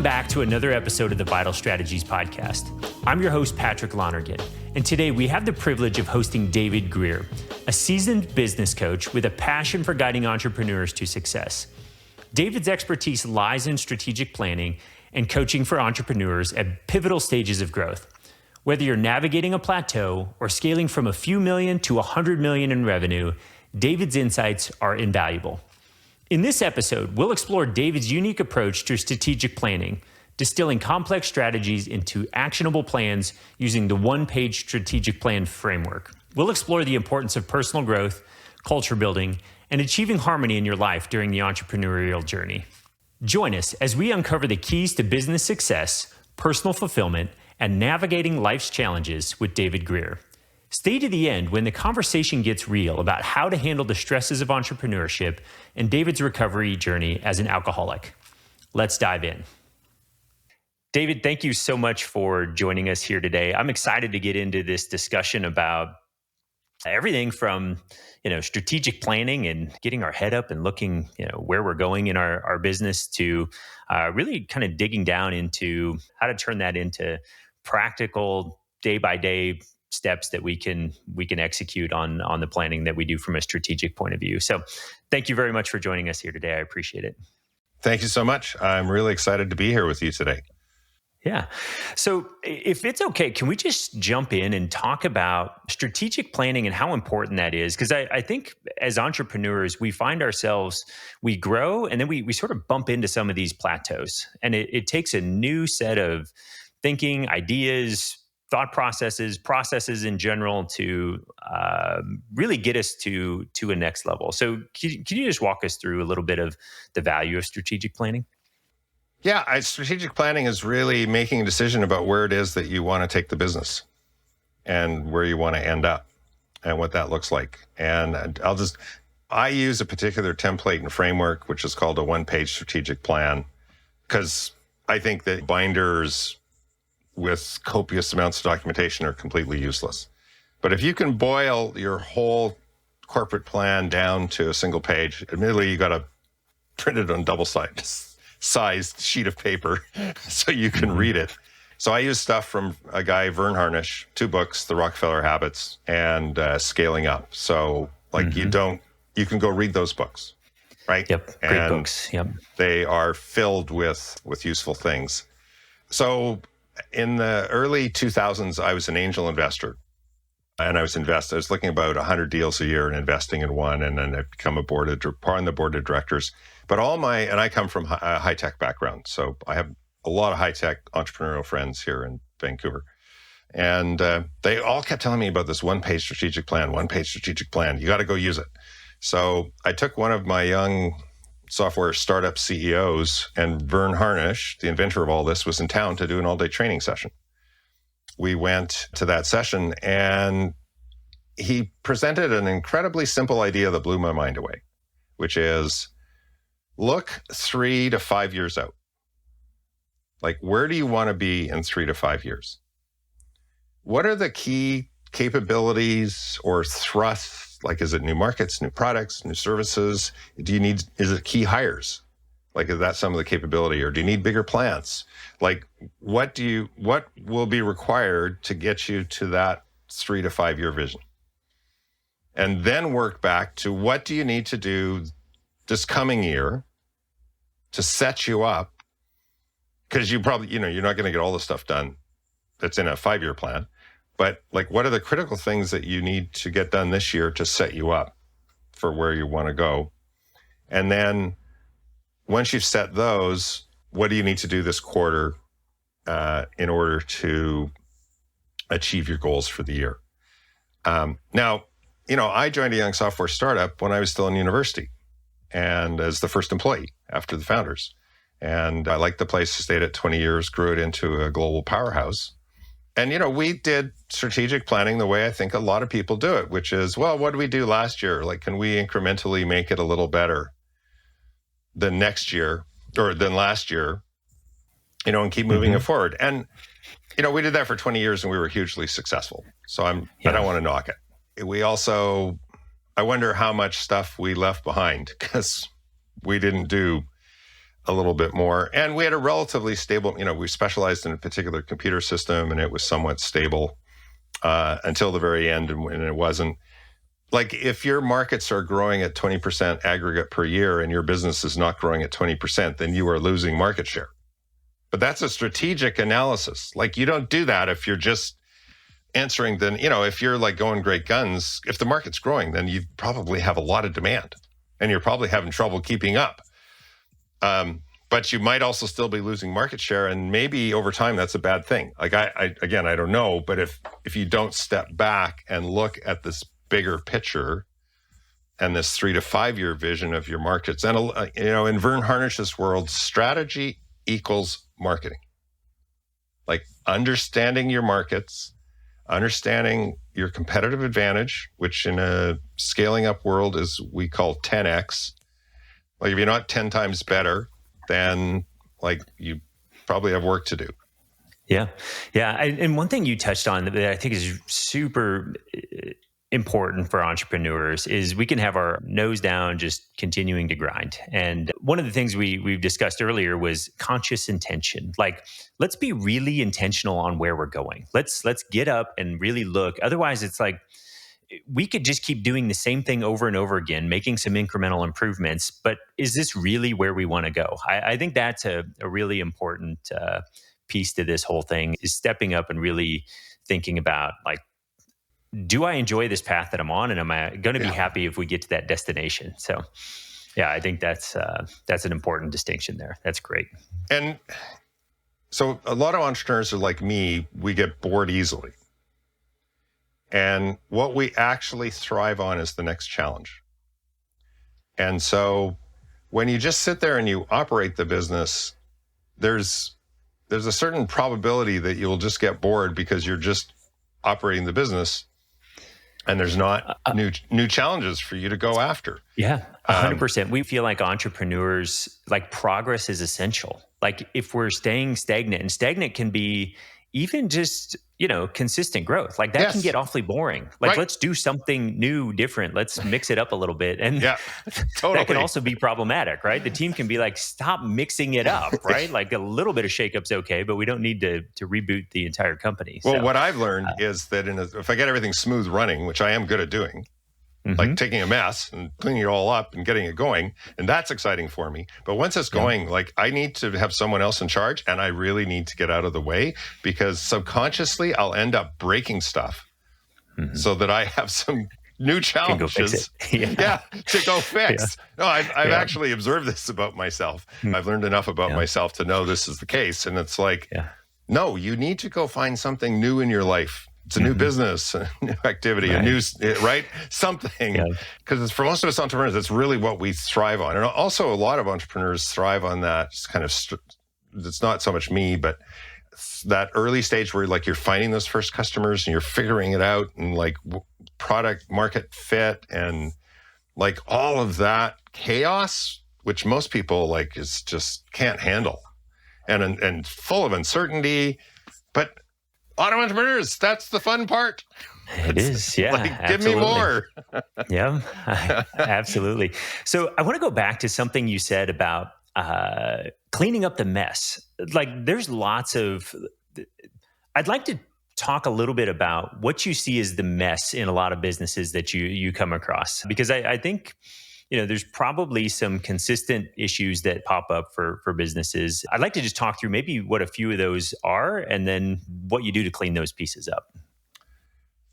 back to another episode of the Vital Strategies Podcast. I'm your host, Patrick Lonergan, and today we have the privilege of hosting David Greer, a seasoned business coach with a passion for guiding entrepreneurs to success. David's expertise lies in strategic planning and coaching for entrepreneurs at pivotal stages of growth. Whether you're navigating a plateau or scaling from a few million to 100 million in revenue, David's insights are invaluable. In this episode, we'll explore David's unique approach to strategic planning, distilling complex strategies into actionable plans using the one-page strategic plan framework. We'll explore the importance of personal growth, culture building, and achieving harmony in your life during the entrepreneurial journey. Join us as we uncover the keys to business success, personal fulfillment, and navigating life's challenges with David Greer. Stay to the end when the conversation gets real about how to handle the stresses of entrepreneurship and David's recovery journey as an alcoholic. Let's dive in. David, thank you so much for joining us here today. I'm excited to get into this discussion about everything from, strategic planning and getting our head up and looking, where we're going in our business to really kind of digging down into how to turn that into practical day-by-day steps that we can execute on the planning that we do from a strategic point of view. So thank you very much for joining us here today. I appreciate it. Thank you so much. I'm really excited to be here with you today. Yeah. So if it's okay, can we just jump in and talk about strategic planning and how important that is? Because I think as entrepreneurs, we find ourselves, we grow and then we sort of bump into some of these plateaus. And it takes a new set of thinking, ideas, thought processes in general to really get us to a next level. So can you just walk us through a little bit of the value of strategic planning? Yeah, strategic planning is really making a decision about where it is that you want to take the business and where you want to end up and what that looks like. And I use a particular template and framework, which is called a one-page strategic plan, because I think that binders with copious amounts of documentation are completely useless. But if you can boil your whole corporate plan down to a single page, admittedly, you got to print it on double-sized sheet of paper so you can read it. So I use stuff from a guy, Vern Harnish, 2 books, The Rockefeller Habits and Scaling Up. So you can go read those books, right? Yep, great books. Yep. They are filled with useful things. So in the early 2000s, I was an angel investor, and I was looking about 100 deals a year and investing in one, and then I've become part on the board of directors. But and I come from a high-tech background, so I have a lot of high-tech entrepreneurial friends here in Vancouver. And they all kept telling me about this one-page strategic plan. You got to go use it. So I took one of my young software startup CEOs, and Vern Harnish, the inventor of all this, was in town to do an all-day training session. We went to that session, and he presented an incredibly simple idea that blew my mind away, which is look 3 to 5 years out. Like, where do you want to be in 3 to 5 years? What are the key capabilities or thrusts? Like, is it new markets, new products, new services? Is it key hires? Like, is that some of the capability, or do you need bigger plants? Like, what will be required to get you to that 3 to 5 year vision? And then work back to what do you need to do this coming year to set you up? Because you probably, you're not going to get all the stuff done that's in a 5-year plan. But what are the critical things that you need to get done this year to set you up for where you want to go? And then once you've set those, what do you need to do this quarter in order to achieve your goals for the year? Now, I joined a young software startup when I was still in university and as the first employee after the founders. And I liked the place, stayed at 20 years, grew it into a global powerhouse. And, we did strategic planning the way I think a lot of people do it, which is, well, what did we do last year? Can we incrementally make it a little better than next year or than last year, and keep moving it forward? And, we did that for 20 years and we were hugely successful. So I don't want to knock it. We also, I wonder how much stuff we left behind because we didn't do a little bit more. And we had a relatively stable, we specialized in a particular computer system and it was somewhat stable until the very end, and when it wasn't. Like if your markets are growing at 20% aggregate per year and your business is not growing at 20%, then you are losing market share. But that's a strategic analysis. Like you don't do that if you're just answering if you're like going great guns, if the market's growing, then you probably have a lot of demand and you're probably having trouble keeping up. But you might also still be losing market share, and maybe over time that's a bad thing. Like I don't know, but if you don't step back and look at this bigger picture and this 3 to 5 year vision of your markets, and in Vern Harnish's world, strategy equals marketing. Like understanding your markets, understanding your competitive advantage, which in a scaling up world is we call 10x. Like if you're not 10 times better, then like you probably have work to do. Yeah. Yeah. And one thing you touched on that I think is super important for entrepreneurs is we can have our nose down, just continuing to grind. And one of the things we've discussed earlier was conscious intention. Like, let's be really intentional on where we're going. Let's get up and really look. Otherwise, it's like, we could just keep doing the same thing over and over again, making some incremental improvements. But is this really where we want to go? I think that's a really important piece to this whole thing, is stepping up and really thinking about, like, do I enjoy this path that I'm on? And am I going to be happy if we get to that destination? So, yeah, I think that's an important distinction there. That's great. And so a lot of entrepreneurs are like me, we get bored easily. And what we actually thrive on is the next challenge. And so when you just sit there and you operate the business, there's a certain probability that you'll just get bored because you're just operating the business and there's not new challenges for you to go after. Yeah, 100%. We feel like entrepreneurs, like progress is essential. Like if we're staying stagnant, and stagnant can be even just, consistent growth, like that can get awfully boring. Like, let's do something new, different. Let's mix it up a little bit. And totally. That can also be problematic, right? The team can be like, stop mixing it up, right? Like a little bit of shakeup's okay, but we don't need to reboot the entire company. Well, what I've learned is that if I get everything smooth running, which I am good at doing, like taking a mess and cleaning it all up and getting it going, and that's exciting for me. But once it's going, like I need to have someone else in charge, and I really need to get out of the way, because subconsciously I'll end up breaking stuff so that I have some new challenges to go fix. No, I've actually observed this about myself. I've learned enough about myself to know this is the case. And it's like, no, you need to go find something new in your life. It's a new business, a new activity, a new, something. Because for most of us entrepreneurs, that's really what we thrive on. And also a lot of entrepreneurs thrive on that kind of, it's not so much me, but that early stage where like you're finding those first customers and you're figuring it out, and like product market fit and like all of that chaos, which most people like is just can't handle, and full of uncertainty. But a lot of entrepreneurs, that's the fun part. It is, yeah. Like, give me more. Yeah, absolutely. So I want to go back to something you said about cleaning up the mess. Like there's lots of, I'd like to talk a little bit about what you see as the mess in a lot of businesses that you come across, because I think, there's probably some consistent issues that pop up for businesses. I'd like to just talk through maybe what a few of those are, and then what you do to clean those pieces up.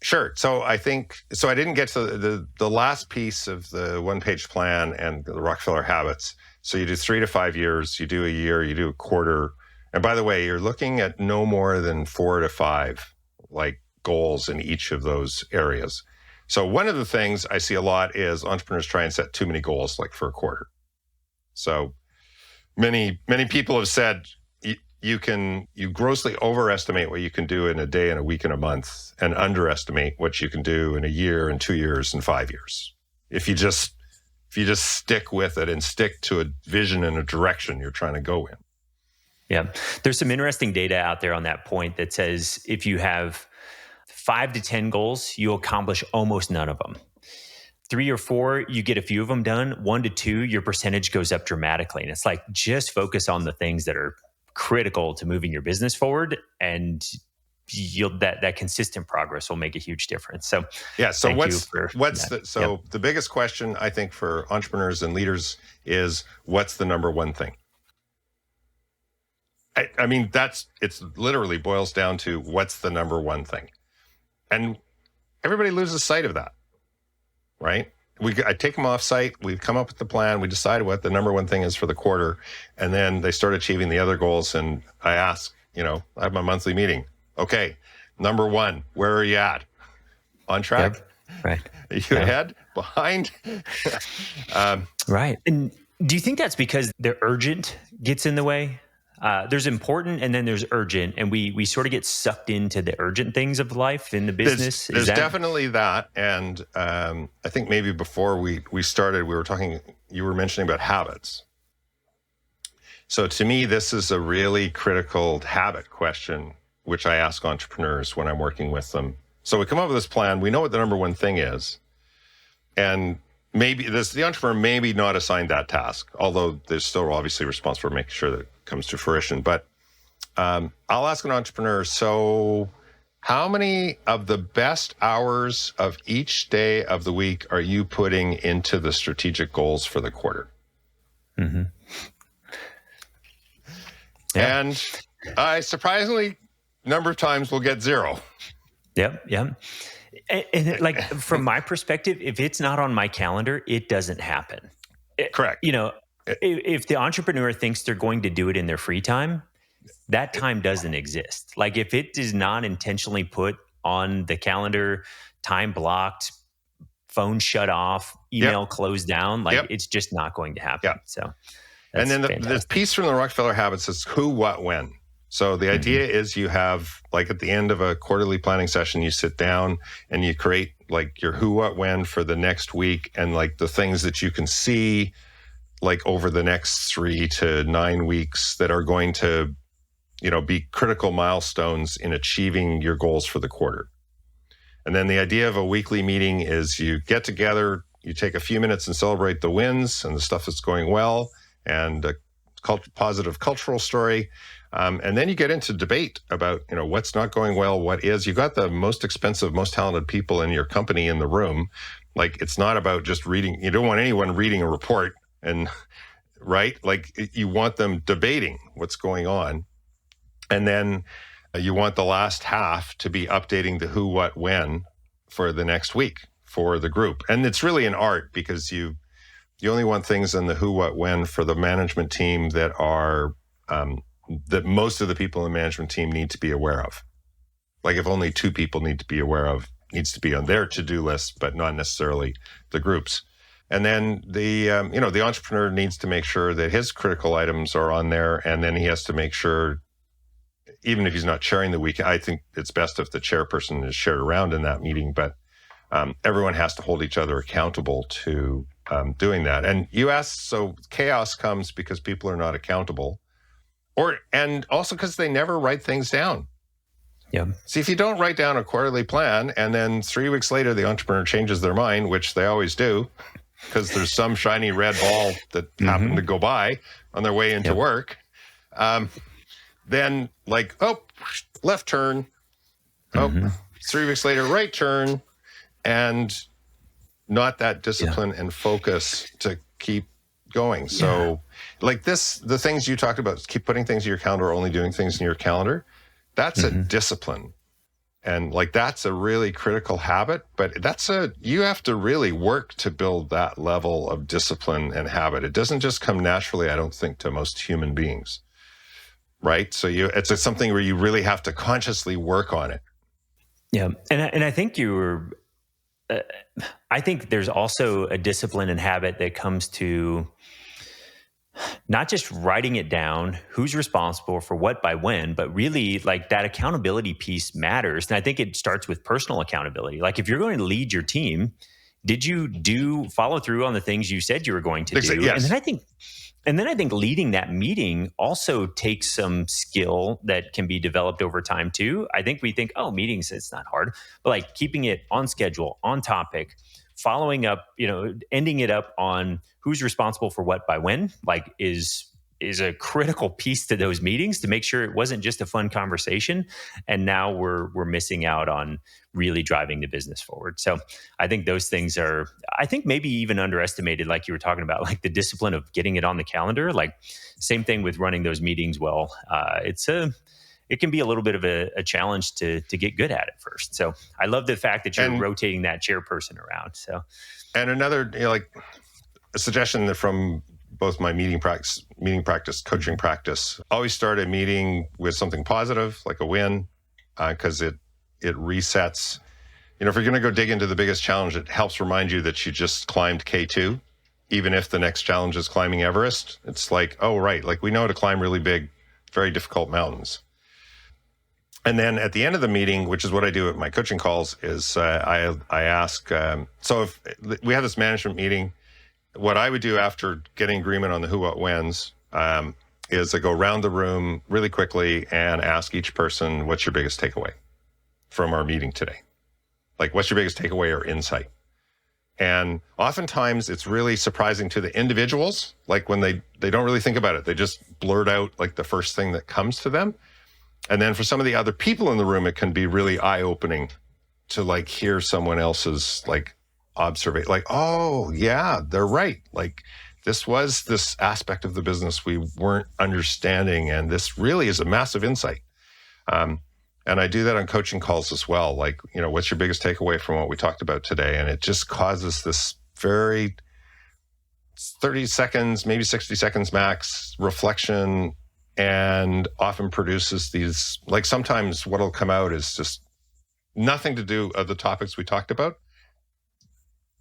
Sure. So I didn't get to the last piece of the one-page plan and the Rockefeller habits. So you do 3 to 5 years, you do a year, you do a quarter. And by the way, you're looking at no more than 4 to 5 like goals in each of those areas. So one of the things I see a lot is entrepreneurs try and set too many goals, like for a quarter. So many people have said you grossly overestimate what you can do in a day and a week and a month, and underestimate what you can do in a year and 2 years and 5 years. If you just stick with it and stick to a vision and a direction you're trying to go in. Yeah. There's some interesting data out there on that point that says if you have 5 to 10 goals, you accomplish almost none of them. 3 or 4, you get a few of them done. 1 to 2, your percentage goes up dramatically. And it's like, just focus on the things that are critical to moving your business forward, and that consistent progress will make a huge difference. So yeah. So what's that. the biggest question I think for entrepreneurs and leaders is, what's the number one thing? I mean, it's literally boils down to what's the number one thing. And everybody loses sight of that, right? I take them off site. We come up with the plan. We decide what the number one thing is for the quarter. And then they start achieving the other goals. And I ask, I have my monthly meeting. Okay, number one, where are you at? On track? Yep. Right. Are you ahead? Behind? Right. And do you think that's because the urgent gets in the way? There's important and then there's urgent, and we sort of get sucked into the urgent things of life in the business. There's definitely that. And I think maybe before we started, you were mentioning about habits. So to me, this is a really critical habit question, which I ask entrepreneurs when I'm working with them. So we come up with this plan. We know what the number one thing is. And maybe the entrepreneur maybe not assigned that task, although they're still obviously responsible for making sure that it comes to fruition. But I'll ask an entrepreneur, so how many of the best hours of each day of the week are you putting into the strategic goals for the quarter? Mm-hmm. Yeah. And I surprisingly, number of times will get 0. Yep. And like, from my perspective, if it's not on my calendar, it doesn't happen. Correct. If the entrepreneur thinks they're going to do it in their free time, that time doesn't exist. Like, if it is not intentionally put on the calendar, time blocked, phone shut off, email closed down, it's just not going to happen. Yep. So, and then the piece from the Rockefeller Habits is who, what, when. So the idea is you have, like, at the end of a quarterly planning session, you sit down and you create like your who, what, when for the next week, and like the things that you can see like over the next 3 to 9 weeks that are going to, be critical milestones in achieving your goals for the quarter. And then the idea of a weekly meeting is you get together, you take a few minutes and celebrate the wins and the stuff that's going well, and a positive cultural story. And then you get into debate about, what's not going well, what is. You got the most expensive, most talented people in your company in the room. Like, it's not about just reading. You don't want anyone reading a report, and right? Like, you want them debating what's going on. And then you want the last half to be updating the who, what, when for the next week for the group. And it's really an art, because you only want things in the who, what, when for the management team that are that most of the people in the management team need to be aware of. Like, if only 2 people need to be aware of, needs to be on their to-do list, but not necessarily the groups. And then the entrepreneur needs to make sure that his critical items are on there. And then he has to make sure, even if he's not chairing the week, I think it's best if the chairperson is shared around in that meeting, but everyone has to hold each other accountable to doing that. And you asked, so chaos comes because people are not accountable, and also because they never write things down. Yeah. See, if you don't write down a quarterly plan, and then 3 weeks later the entrepreneur changes their mind, which they always do, because there's some shiny red ball that happened to go by on their way into work, then like, left turn, 3 weeks later, right turn, and not that discipline and focus to keep going. So like the things you talked about, keep putting things in your calendar, or only doing things in your calendar, that's a discipline. And like, that's a really critical habit, but you have to really work to build that level of discipline and habit. It doesn't just come naturally, I don't think, to most human beings. Right? So it's something where you really have to consciously work on it. Yeah. And I think I think there's also a discipline and habit that comes to not just writing it down, who's responsible for what by when, but really, like, that accountability piece matters. And I think it starts with personal accountability. Like, if you're going to lead your team, did you follow through on the things you said you were going to do? Yes. And then I think leading that meeting also takes some skill that can be developed over time too. I think we think, meetings, it's not hard, but like keeping it on schedule, on topic, following up, ending it up on who's responsible for what by when, like is a critical piece to those meetings to make sure it wasn't just a fun conversation. And now we're missing out on really driving the business forward. So I think those things are, I think maybe even underestimated, like you were talking about, like the discipline of getting it on the calendar. Like same thing with running those meetings well. It can be a little bit of a challenge to get good at it first. So I love the fact that you're rotating that chairperson around. So, and another, like a suggestion that from both my meeting practice, coaching practice, always start a meeting with something positive, like a win, because it resets. If you're going to go dig into the biggest challenge, it helps remind you that you just climbed K2, even if the next challenge is climbing Everest. It's like, oh, right, like we know how to climb really big, very difficult mountains. And then at the end of the meeting, which is what I do at my coaching calls, is I ask, so if we have this management meeting, what I would do after getting agreement on the who, what, whens, is I go around the room really quickly and ask each person, what's your biggest takeaway from our meeting today? Like, what's your biggest takeaway or insight? And oftentimes it's really surprising to the individuals, like when they don't really think about it. They just blurt out like the first thing that comes to them. And then for some of the other people in the room, it can be really eye-opening to like hear someone else's like observation, like, oh yeah, they're right. Like this was this aspect of the business we weren't understanding. And this really is a massive insight. And I do that on coaching calls as well. Like, what's your biggest takeaway from what we talked about today? And it just causes this very 30 seconds, maybe 60 seconds max reflection, and often produces these, like sometimes what'll come out is just nothing to do with the topics we talked about,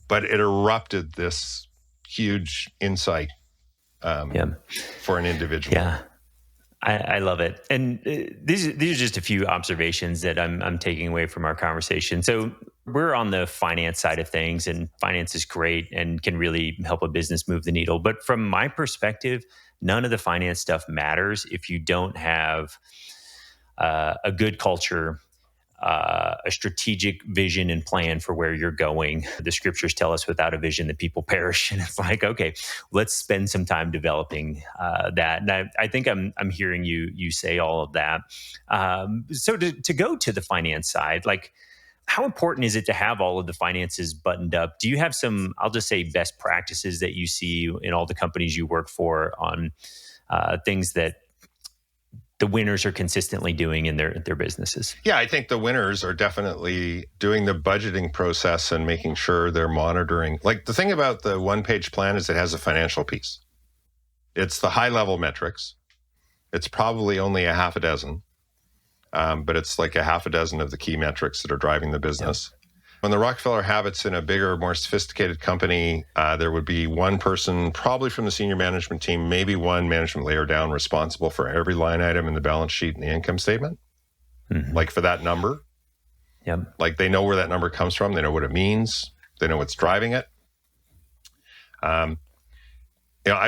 but it erupted this huge insight for an individual. Yeah, I love it. And these are just a few observations that I'm taking away from our conversation. So we're on the finance side of things, and finance is great and can really help a business move the needle. But from my perspective, none of the finance stuff matters if you don't have a good culture, a strategic vision and plan for where you're going. The scriptures tell us without a vision, the people perish. And it's like, okay, let's spend some time developing that. And I think I'm hearing you say all of that. So to go to the finance side, like, how important is it to have all of the finances buttoned up? Do you have some, I'll just say, best practices that you see in all the companies you work for on things that the winners are consistently doing in their businesses? Yeah, I think the winners are definitely doing the budgeting process and making sure they're monitoring. Like the thing about the one-page plan is it has a financial piece. It's the high-level metrics. It's probably only a half a dozen. But it's like a half a dozen of the key metrics that are driving the business. Yep. When the Rockefeller Habits in a bigger, more sophisticated company, there would be one person, probably from the senior management team, maybe one management layer down, responsible for every line item in the balance sheet and the income statement, like for that number. Yep. Like they know where that number comes from. They know what it means. They know what's driving it. I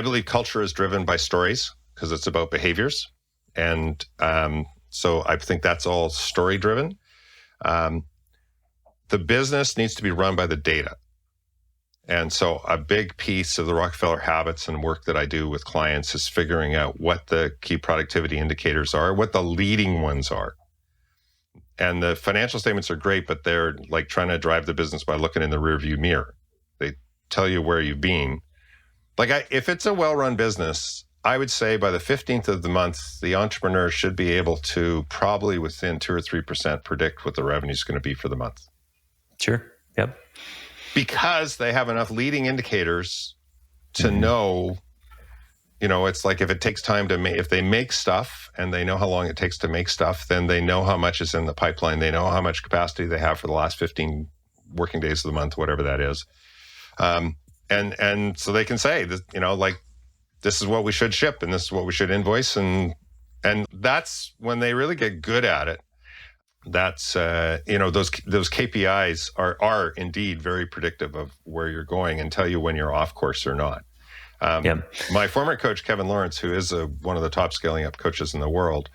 believe culture is driven by stories because it's about behaviors. And so I think that's all story driven. The business needs to be run by the data. And so a big piece of the Rockefeller Habits and work that I do with clients is figuring out what the key productivity indicators are, what the leading ones are. And the financial statements are great, but they're like trying to drive the business by looking in the rearview mirror. They tell you where you've been. Like if it's a well-run business, I would say by the 15th of the month, the entrepreneur should be able to probably within 2 or 3% predict what the revenue is going to be for the month. Sure. Yep. Because they have enough leading indicators to know, it's like if it takes time to make, if they make stuff and they know how long it takes to make stuff, then they know how much is in the pipeline. They know how much capacity they have for the last 15 working days of the month, whatever that is. And so they can say that, this is what we should ship and this is what we should invoice. And that's when they really get good at it. That's, those KPIs are indeed very predictive of where you're going and tell you when you're off course or not. My former coach, Kevin Lawrence, who is one of the top scaling up coaches in the world,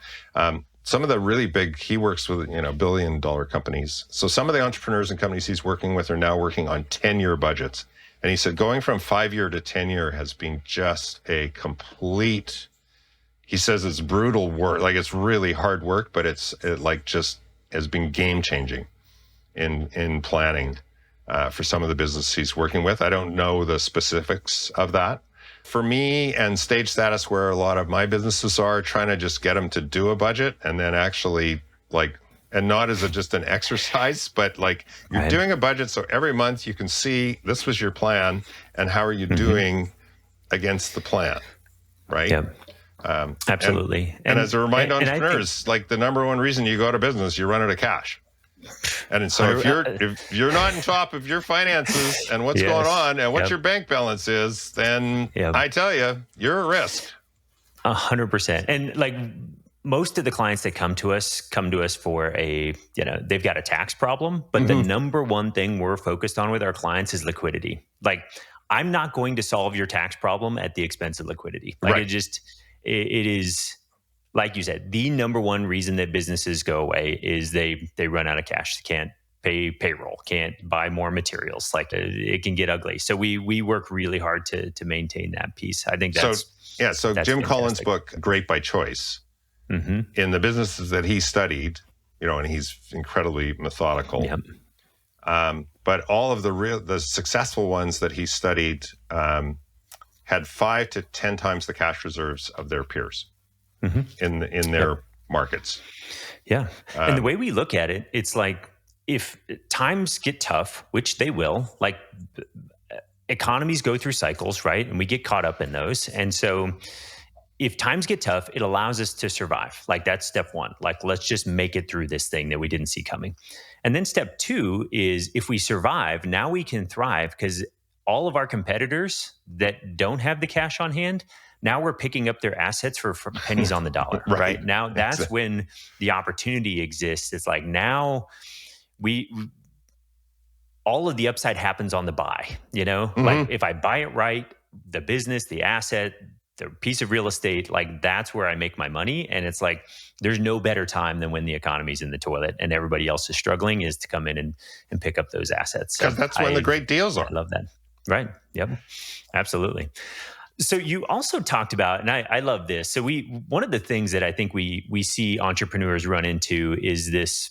some of the really big, he works with, billion-dollar companies. So some of the entrepreneurs and companies he's working with are now working on 10-year budgets. And he said going from 5-year to 10-year has been just a complete, he says it's brutal work. Like, it's really hard work, but it just has been game-changing in planning for some of the business he's working with. I don't know the specifics of that. For me and Stage Status, where a lot of my businesses are, trying to just get them to do a budget and then actually and not as just an exercise, but you're doing a budget. So every month you can see this was your plan and how are you doing against the plan, right? Yeah, absolutely. And as a reminder, entrepreneurs, the number one reason you go to business, you run out of cash. And so if you're not on top of your finances and what's going on and what your bank balance is, then I tell you, you're at risk. 100%. And most of the clients that come to us for they've got a tax problem, but the number one thing we're focused on with our clients is liquidity. I'm not going to solve your tax problem at the expense of liquidity. It is, like you said, the number one reason that businesses go away is they run out of cash. They can't pay payroll, can't buy more materials. It can get ugly. So we work really hard to maintain that piece. I think that's So Jim fantastic. Collins' book, Great by Choice, in the businesses that he studied, and he's incredibly methodical. Yep. But all of the successful ones that he studied had 5 to 10 times the cash reserves of their peers. In their markets. Yeah. And the way we look at it, it's if times get tough, which they will, economies go through cycles, right? And we get caught up in those. And so if times get tough, it allows us to survive. That's step one. Let's just make it through this thing that we didn't see coming. And then step two is if we survive, now we can thrive because all of our competitors that don't have the cash on hand, now we're picking up their assets for pennies on the dollar, right? Now that's when the opportunity exists. It's now all of the upside happens on the buy, if I buy it right, the business, the asset, the piece of real estate, that's where I make my money. And it's there's no better time than when the economy's in the toilet and everybody else is struggling is to come in and pick up those assets. Because that's when the great deals are. I love that. Right. Yep. Absolutely. So you also talked about, and I love this. So one of the things that I think we see entrepreneurs run into is this,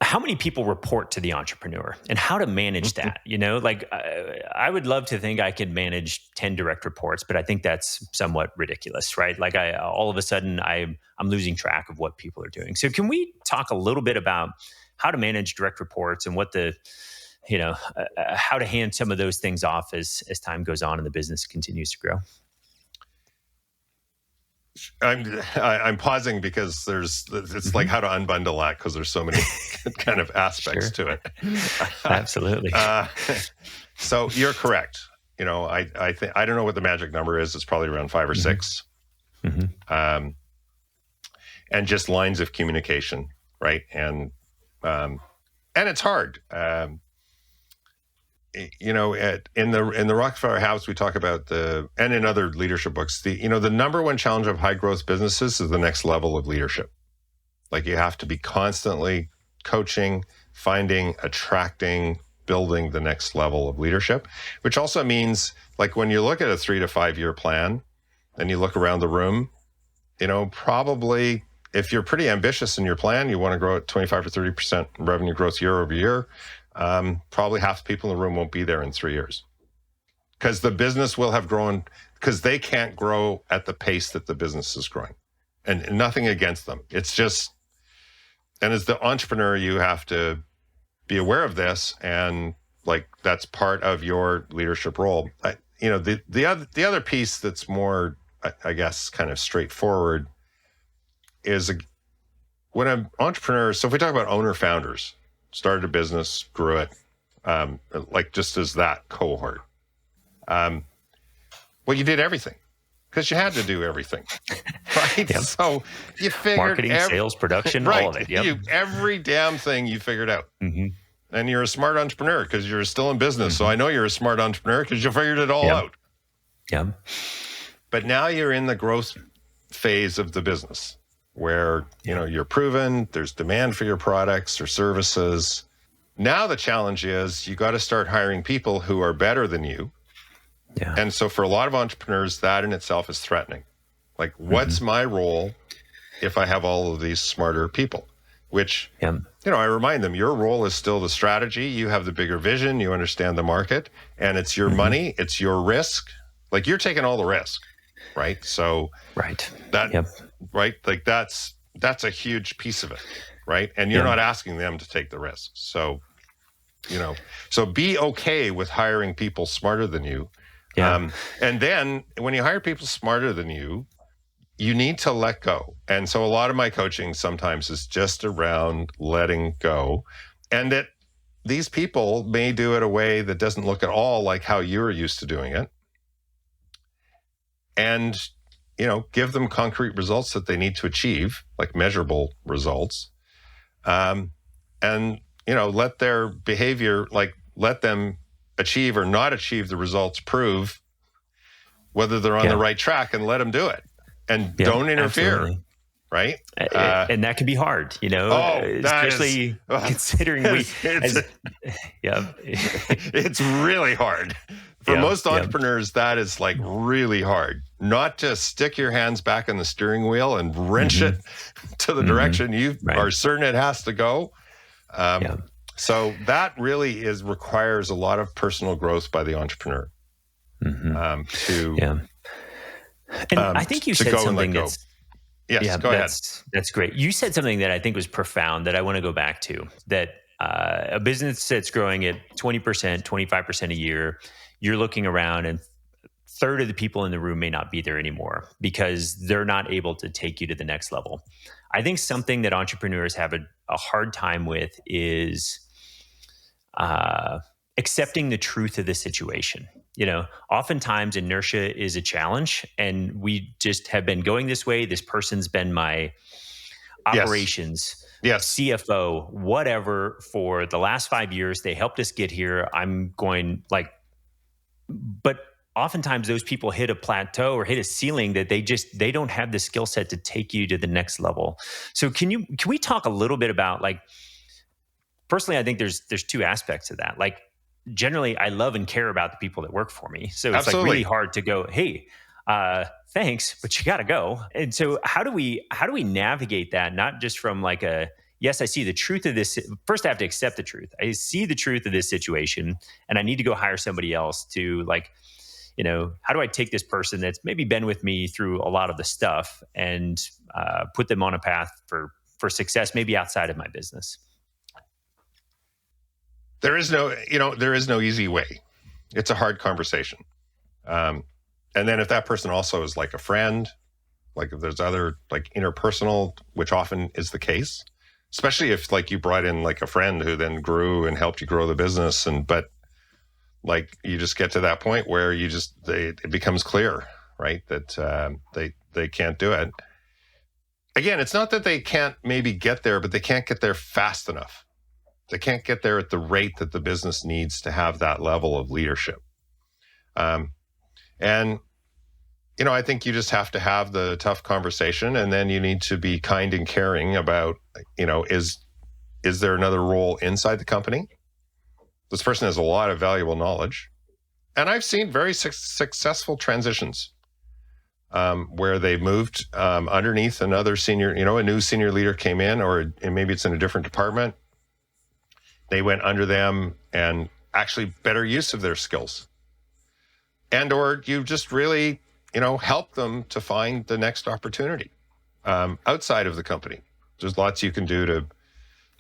how many people report to the entrepreneur and how to manage that, I would love to think I could manage 10 direct reports, but I think that's somewhat ridiculous, right? All of a sudden I'm losing track of what people are doing. So can we talk a little bit about how to manage direct reports and what how to hand some of those things off as time goes on and the business continues to grow? I'm pausing because it's like how to unbundle that because there's so many kind of aspects to it. Absolutely. So you're correct. I think I don't know what the magic number is. It's probably around 5 or 6. And just lines of communication, right? And it's hard. In the Rockefeller House, we talk about and in other leadership books, the number one challenge of high growth businesses is the next level of leadership. You have to be constantly coaching, finding, attracting, building the next level of leadership, which also means when you look at a 3 to 5 year plan and you look around the room, probably if you're pretty ambitious in your plan, you want to grow at 25 or 30% revenue growth year over year. Probably half the people in the room won't be there in 3 years because the business will have grown because they can't grow at the pace that the business is growing, and nothing against them. It's just, and as the entrepreneur, you have to be aware of this. And that's part of your leadership role. The other piece that's more, I guess, kind of straightforward is when an entrepreneur, so if we talk about owner founders, started a business, grew it, just as that cohort. Well, you did everything because you had to do everything, right? Yep. So you figured marketing, sales, production, right, all of it. Yep. Every damn thing you figured out. And you're a smart entrepreneur because you're still in business. So I know you're a smart entrepreneur because you figured it all out. Yeah. But now you're in the growth phase of the business. where, you're proven, there's demand for your products or services. Now the challenge is you got to start hiring people who are better than you. Yeah. And so for a lot of entrepreneurs, that in itself is threatening. Like, what's my role if I have all of these smarter people? Which, I remind them, your role is still the strategy. You have the bigger vision. You understand the market, and it's your money. It's your risk. Like, you're taking all the risk, right? So right. Right. Like that's a huge piece of it. Right. And you're not asking them to take the risk. So, so be okay with hiring people smarter than you. Yeah. And then when you hire people smarter than you, you need to let go. And so a lot of my coaching sometimes is just around letting go, and that these people may do it a way that doesn't look at all like how you're used to doing it. And, give them concrete results that they need to achieve, like measurable results. And, let their behavior, let them achieve or not achieve the results, prove whether they're on the right track, and let them do it. And don't interfere, absolutely. Right? And that can be hard, especially considering it's really hard. For most entrepreneurs, that is like really hard. Not to stick your hands back on the steering wheel and wrench it to the direction you are certain it has to go. So that really requires a lot of personal growth by the entrepreneur. And I think you said something that's go ahead. That's great. You said something that I think was profound that I want to go back to, that a business that's growing at 20%, 25% a year, you're looking around and a third of the people in the room may not be there anymore because they're not able to take you to the next level. I think something that entrepreneurs have a hard time with is accepting the truth of the situation. Oftentimes inertia is a challenge, and we just have been going this way. This person's been my operations, CFO, whatever, for the last 5 years. They helped us get here. But oftentimes those people hit a plateau or hit a ceiling that they don't have the skill set to take you to the next level. So can we talk a little bit about, personally, I think there's two aspects to that. Generally, I love and care about the people that work for me. So it's really hard to go, hey, thanks, but you got to go. And so how do we navigate that? Not just from yes, I see the truth of this. First, I have to accept the truth. I see the truth of this situation, and I need to go hire somebody else to how do I take this person that's maybe been with me through a lot of the stuff and put them on a path for success, maybe outside of my business? There is no easy way. It's a hard conversation. And then if that person also is like a friend, if there's other interpersonal, which often is the case, especially if you brought in a friend who then grew and helped you grow the business, but you just get to that point where it becomes clear, right, that they can't do it. Again, it's not that they can't maybe get there, but they can't get there fast enough. They can't get there at the rate that the business needs to have that level of leadership. And, I think you just have to have the tough conversation, and then you need to be kind and caring about, is there another role inside the company? This person has a lot of valuable knowledge. And I've seen very successful transitions where they moved underneath another senior, a new senior leader came in, and maybe it's in a different department. They went under them and actually better use of their skills. Or you just really, help them to find the next opportunity outside of the company. There's lots you can do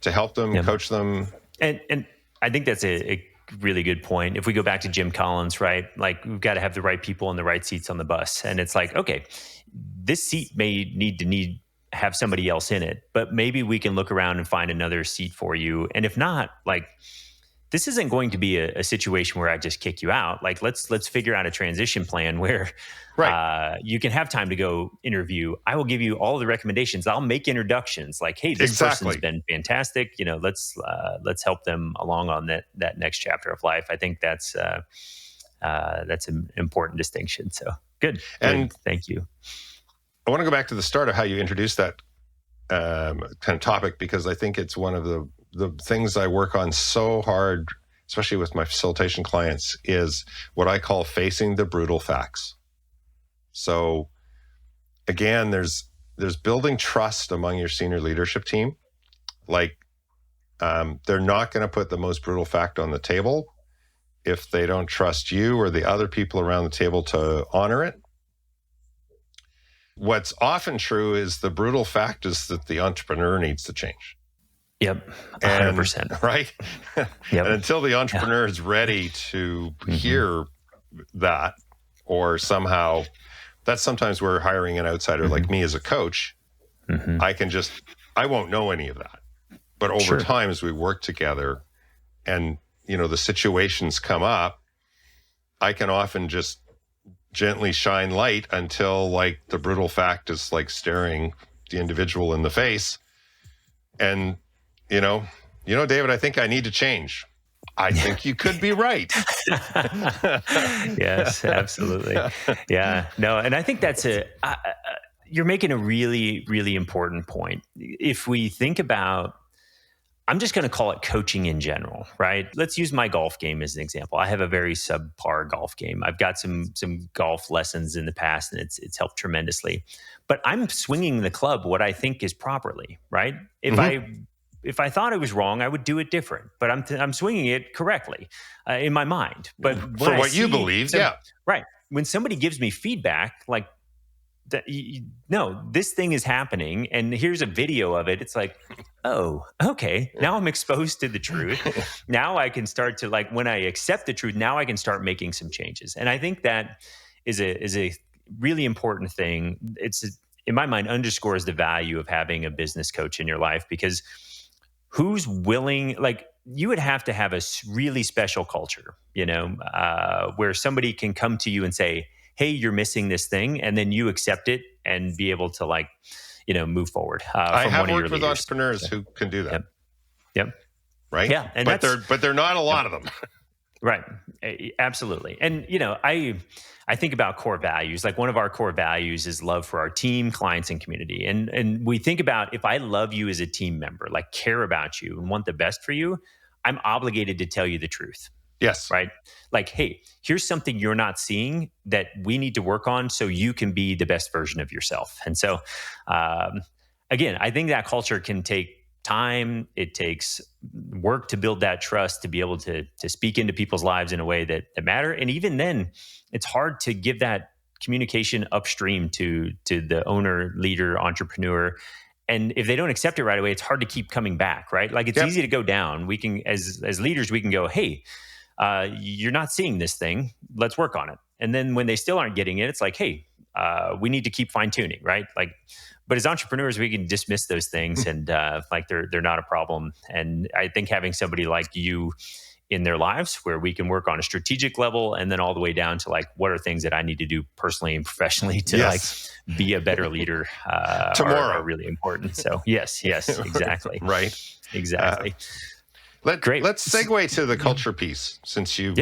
to help them, coach them. And I think that's a really good point. If we go back to Jim Collins, right? We've got to have the right people in the right seats on the bus. And it's okay, this seat may have somebody else in it, but maybe we can look around and find another seat for you. And if not, this isn't going to be a situation where I just kick you out. Let's figure out a transition plan where you can have time to go interview. I will give you all the recommendations. I'll make introductions. Hey, this person's been fantastic. Let's help them along on that next chapter of life. I think that's an important distinction. So good. And thank you. I want to go back to the start of how you introduced that kind of topic because I think it's one of the things I work on so hard, especially with my facilitation clients, is what I call facing the brutal facts. So again, there's building trust among your senior leadership team. Like, they're not going to put the most brutal fact on the table if they don't trust you or the other people around the table to honor it. What's often true is the brutal fact is that the entrepreneur needs to change. Yep, 100%. Right? Yep. And until the entrepreneur is ready to hear that, or somehow, that's sometimes where hiring an outsider like me as a coach, I won't know any of that. But over time, as we work together and, the situations come up, I can often just gently shine light until like the brutal fact is like staring the individual in the face. And, David, I think I need to change. I think you could be right. Yes, absolutely. Yeah, no. And I think that's you're making a really, really important point. If we think about, I'm just going to call it coaching in general, right? Let's use my golf game as an example. I have a very subpar golf game. I've got some golf lessons in the past, and it's helped tremendously. But I'm swinging the club what I think is properly, right? If I thought it was wrong, I would do it different. But I'm swinging it correctly in my mind. But for what you believe, right. When somebody gives me feedback, like, no, this thing is happening, and here's a video of it. It's like, oh, okay. Now I'm exposed to the truth. Now I can start to, like, when I accept the truth, now I can start making some changes. And I think that is a really important thing. In my mind, underscores the value of having a business coach in your life, because who's willing, like, you would have to have a really special culture, where somebody can come to you and say, hey, you're missing this thing, and then you accept it and be able to, like, move forward. I have worked with entrepreneurs who can do that. Yep. Right. Yeah. And but they're not a lot of them. Right. Absolutely. And, I think about core values. Like, one of our core values is love for our team, clients, and community. And we think about, if I love you as a team member, like, care about you and want the best for you, I'm obligated to tell you the truth. Yes. Right. Like, hey, here's something you're not seeing that we need to work on so you can be the best version of yourself. And so, again, I think that culture can take time. It takes work to build that trust, to be able to speak into people's lives in a way that matter. And even then, it's hard to give that communication upstream to the owner, leader, entrepreneur. And if they don't accept it right away, it's hard to keep coming back, right? Like, it's easy to go down. We can, as leaders, we can go, hey, you're not seeing this thing. Let's work on it. And then when they still aren't getting it, it's like, hey, we need to keep fine tuning, right? Like, but as entrepreneurs, we can dismiss those things and like they're not a problem. And I think having somebody like you in their lives, where we can work on a strategic level, and then all the way down to, like, what are things that I need to do personally and professionally to like be a better leader tomorrow, are really important. So yes, exactly. Right. Exactly. Let's segue to the culture piece, since you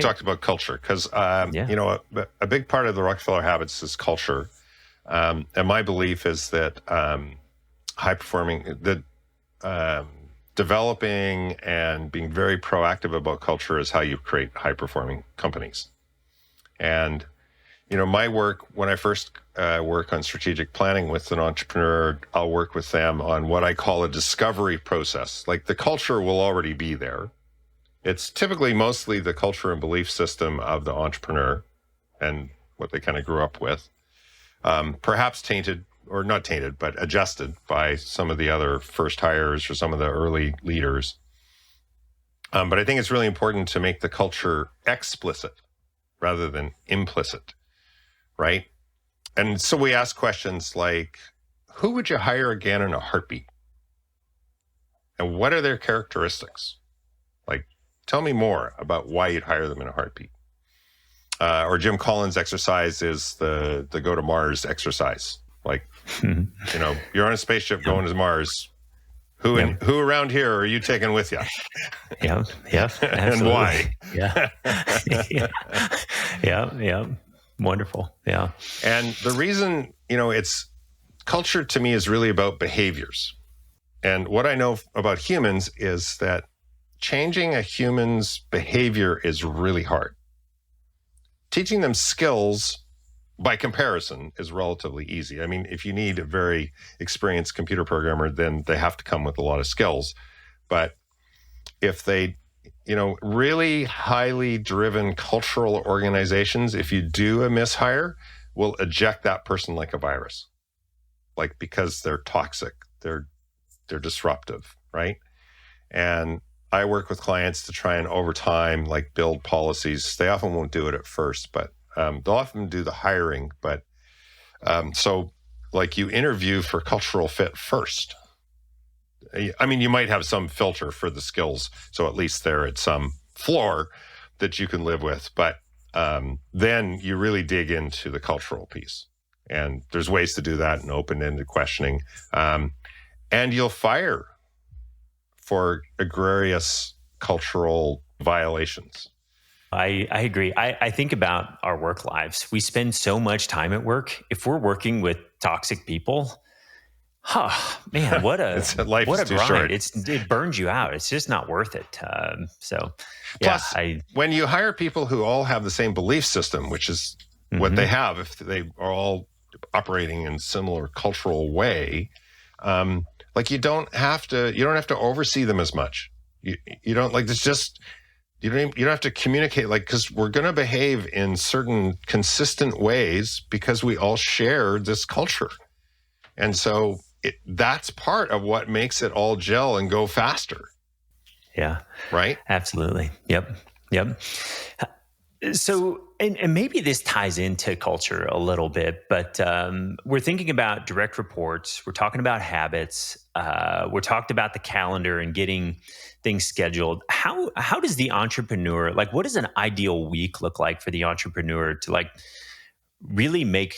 talked about culture, because a big part of the Rockefeller habits is culture, and my belief is that developing and being very proactive about culture is how you create high performing companies. And my work, when I first work on strategic planning with an entrepreneur, I'll work with them on what I call a discovery process. Like, the culture will already be there. It's typically mostly the culture and belief system of the entrepreneur and what they kind of grew up with, perhaps tainted, or not tainted, but adjusted by some of the other first hires or some of the early leaders. But I think it's really important to make the culture explicit rather than implicit. Right? And so we ask questions like, who would you hire again in a heartbeat? And what are their characteristics? Like, tell me more about why you'd hire them in a heartbeat. Or Jim Collins' exercise is the go to Mars exercise. Like, you're on a spaceship going to Mars. Who around here are you taking with you? Yeah. And why? Yeah. Wonderful. Yeah. And the reason, it's culture to me is really about behaviors. And what I know about humans is that changing a human's behavior is really hard. Teaching them skills, by comparison, is relatively easy. I mean, if you need a very experienced computer programmer, then they have to come with a lot of skills. But if they, really highly driven cultural organizations, if you do a mishire, will eject that person like a virus. Like, because they're toxic, they're disruptive, right? And I work with clients to try and over time, like, build policies. They often won't do it at first, but they'll often do the hiring. But so, like, you interview for cultural fit first. I mean, you might have some filter for the skills, so at least they're at some floor that you can live with. But then you really dig into the cultural piece. And there's ways to do that in open-ended questioning. And you'll fire for egregious cultural violations. I agree. I think about our work lives. We spend so much time at work. If we're working with toxic people, man, what a life what is a too grind. short. It burns you out. It's just not worth it. Plus, when you hire people who all have the same belief system, which is what they have, if they are all operating in similar cultural way, like, you don't have to oversee them as much. You don't, like, it's just, you don't have to communicate, like, because we're going to behave in certain consistent ways because we all share this culture. And so that's part of what makes it all gel and go faster. Yeah. Right? Absolutely. Yep. So, and maybe this ties into culture a little bit, but we're thinking about direct reports. We're talking about habits. We're talking about the calendar and getting things scheduled. How does the entrepreneur, like, what does an ideal week look like for the entrepreneur to, like, really make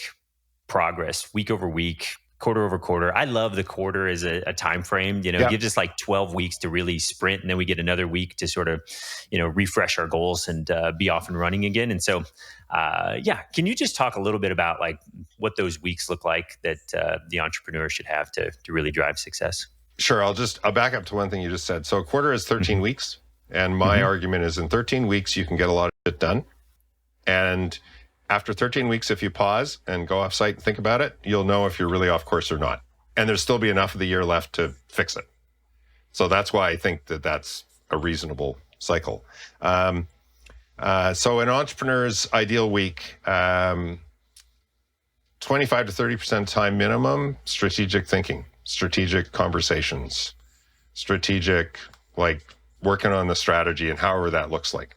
progress week over week, quarter over quarter? I love the quarter as a time frame. It gives us like 12 weeks to really sprint, and then we get another week to sort of, refresh our goals and be off and running again. And so, can you just talk a little bit about, like, what those weeks look like that the entrepreneur should have to really drive success? Sure. I'll back up to one thing you just said. So a quarter is 13 weeks. And my argument is, in 13 weeks, you can get a lot of shit done. And after 13 weeks, if you pause and go off site and think about it, you'll know if you're really off course or not. And there'll still be enough of the year left to fix it. So that's why I think that that's a reasonable cycle. So an entrepreneur's ideal week, 25 to 30% time minimum, strategic thinking, strategic conversations, strategic, like, working on the strategy and however that looks like.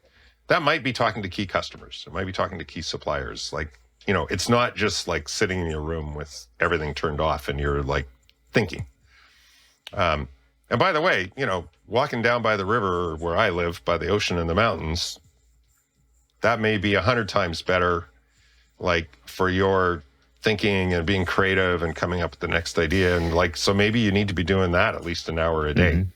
That might be talking to key customers. It might be talking to key suppliers. Like, it's not just like sitting in your room with everything turned off and you're, like, thinking. And by the way, walking down by the river where I live, by the ocean and the mountains, that may be 100 times better, like, for your thinking and being creative and coming up with the next idea. And, like, so maybe you need to be doing that at least an hour a day.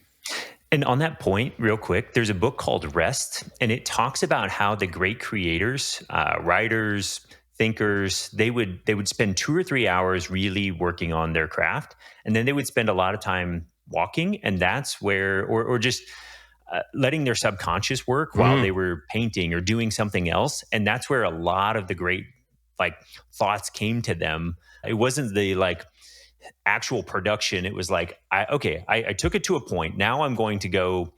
And on that point, real quick, there's a book called Rest, and it talks about how the great creators, writers, thinkers, they would spend 2 or 3 hours really working on their craft, and then they would spend a lot of time walking, and that's where, or just letting their subconscious work while they were painting or doing something else, and that's where a lot of the great, like, thoughts came to them. It wasn't the, like, actual production. It was like, I took it to a point. Now I'm going to go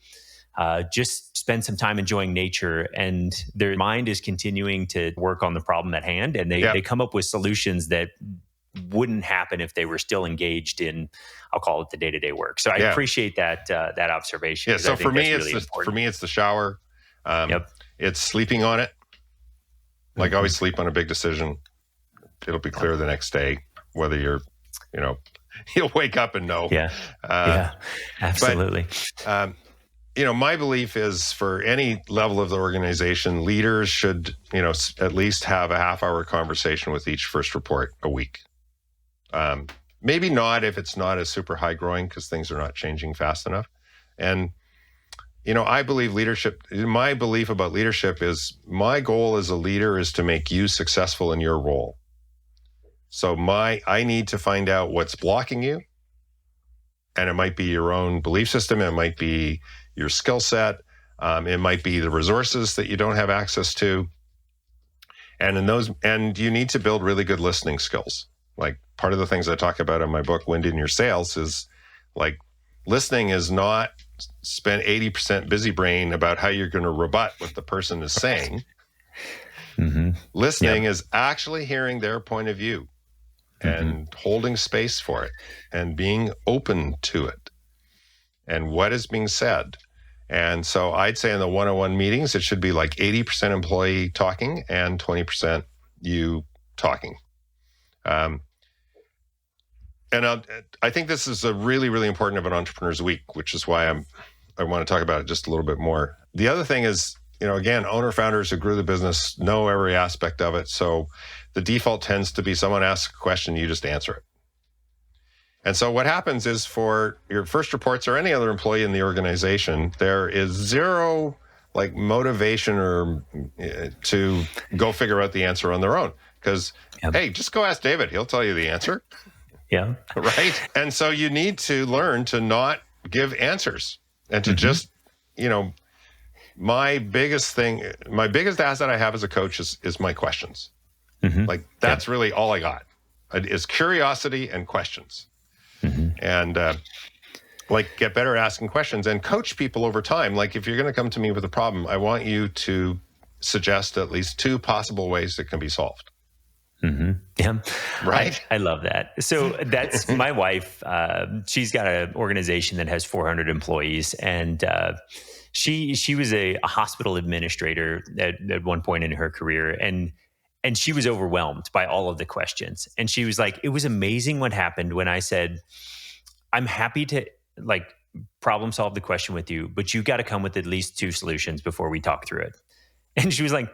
just spend some time enjoying nature, and their mind is continuing to work on the problem at hand, and they come up with solutions that wouldn't happen if they were still engaged in, I'll call it, the day-to-day work. So I appreciate that observation. Yeah. So for me, it's the shower. It's sleeping on it. Like, always sleep on a big decision. It'll be clear the next day whether you're, you'll wake up and know. Absolutely. But, my belief is, for any level of the organization, leaders should, at least have a half-hour conversation with each first report a week. Maybe not if it's not as super high growing, because things are not changing fast enough. And, I believe my belief about leadership is, my goal as a leader is to make you successful in your role. So I need to find out what's blocking you. And it might be your own belief system. It might be your skill set. It might be the resources that you don't have access to. And you need to build really good listening skills. Like part of the things I talk about in my book, Wind in Your Sails, is like listening is not spend 80% busy brain about how you're going to rebut what the person is saying. Mm-hmm. Listening is actually hearing their point of view and holding space for it and being open to it and what is being said. And so I'd say in the one-on-one meetings, it should be like 80% employee talking and 20% you talking. And I think this is a really, really important of an Entrepreneur's Week, which is why I want to talk about it just a little bit more. The other thing is, again, owner-founders who grew the business know every aspect of it. So the default tends to be someone asks a question, you just answer it. And so what happens is for your first reports or any other employee in the organization, there is zero like motivation or to go figure out the answer on their own. Because, hey, just go ask David. He'll tell you the answer. Yeah. Right. And so you need to learn to not give answers and to just, my biggest asset I have as a coach is my questions. Like that's really all I got is curiosity and questions. And get better at asking questions and coach people over time. Like if you're going to come to me with a problem, I want you to suggest at least 2 possible ways that can be solved. Yeah. Right. I love that. So that's my wife. She's got an organization that has 400 employees, and she was a hospital administrator at one point in her career, and she was overwhelmed by all of the questions. And she was like, it was amazing what happened when I said, I'm happy to problem solve the question with you, but you've got to come with at least 2 solutions before we talk through it. And she was like,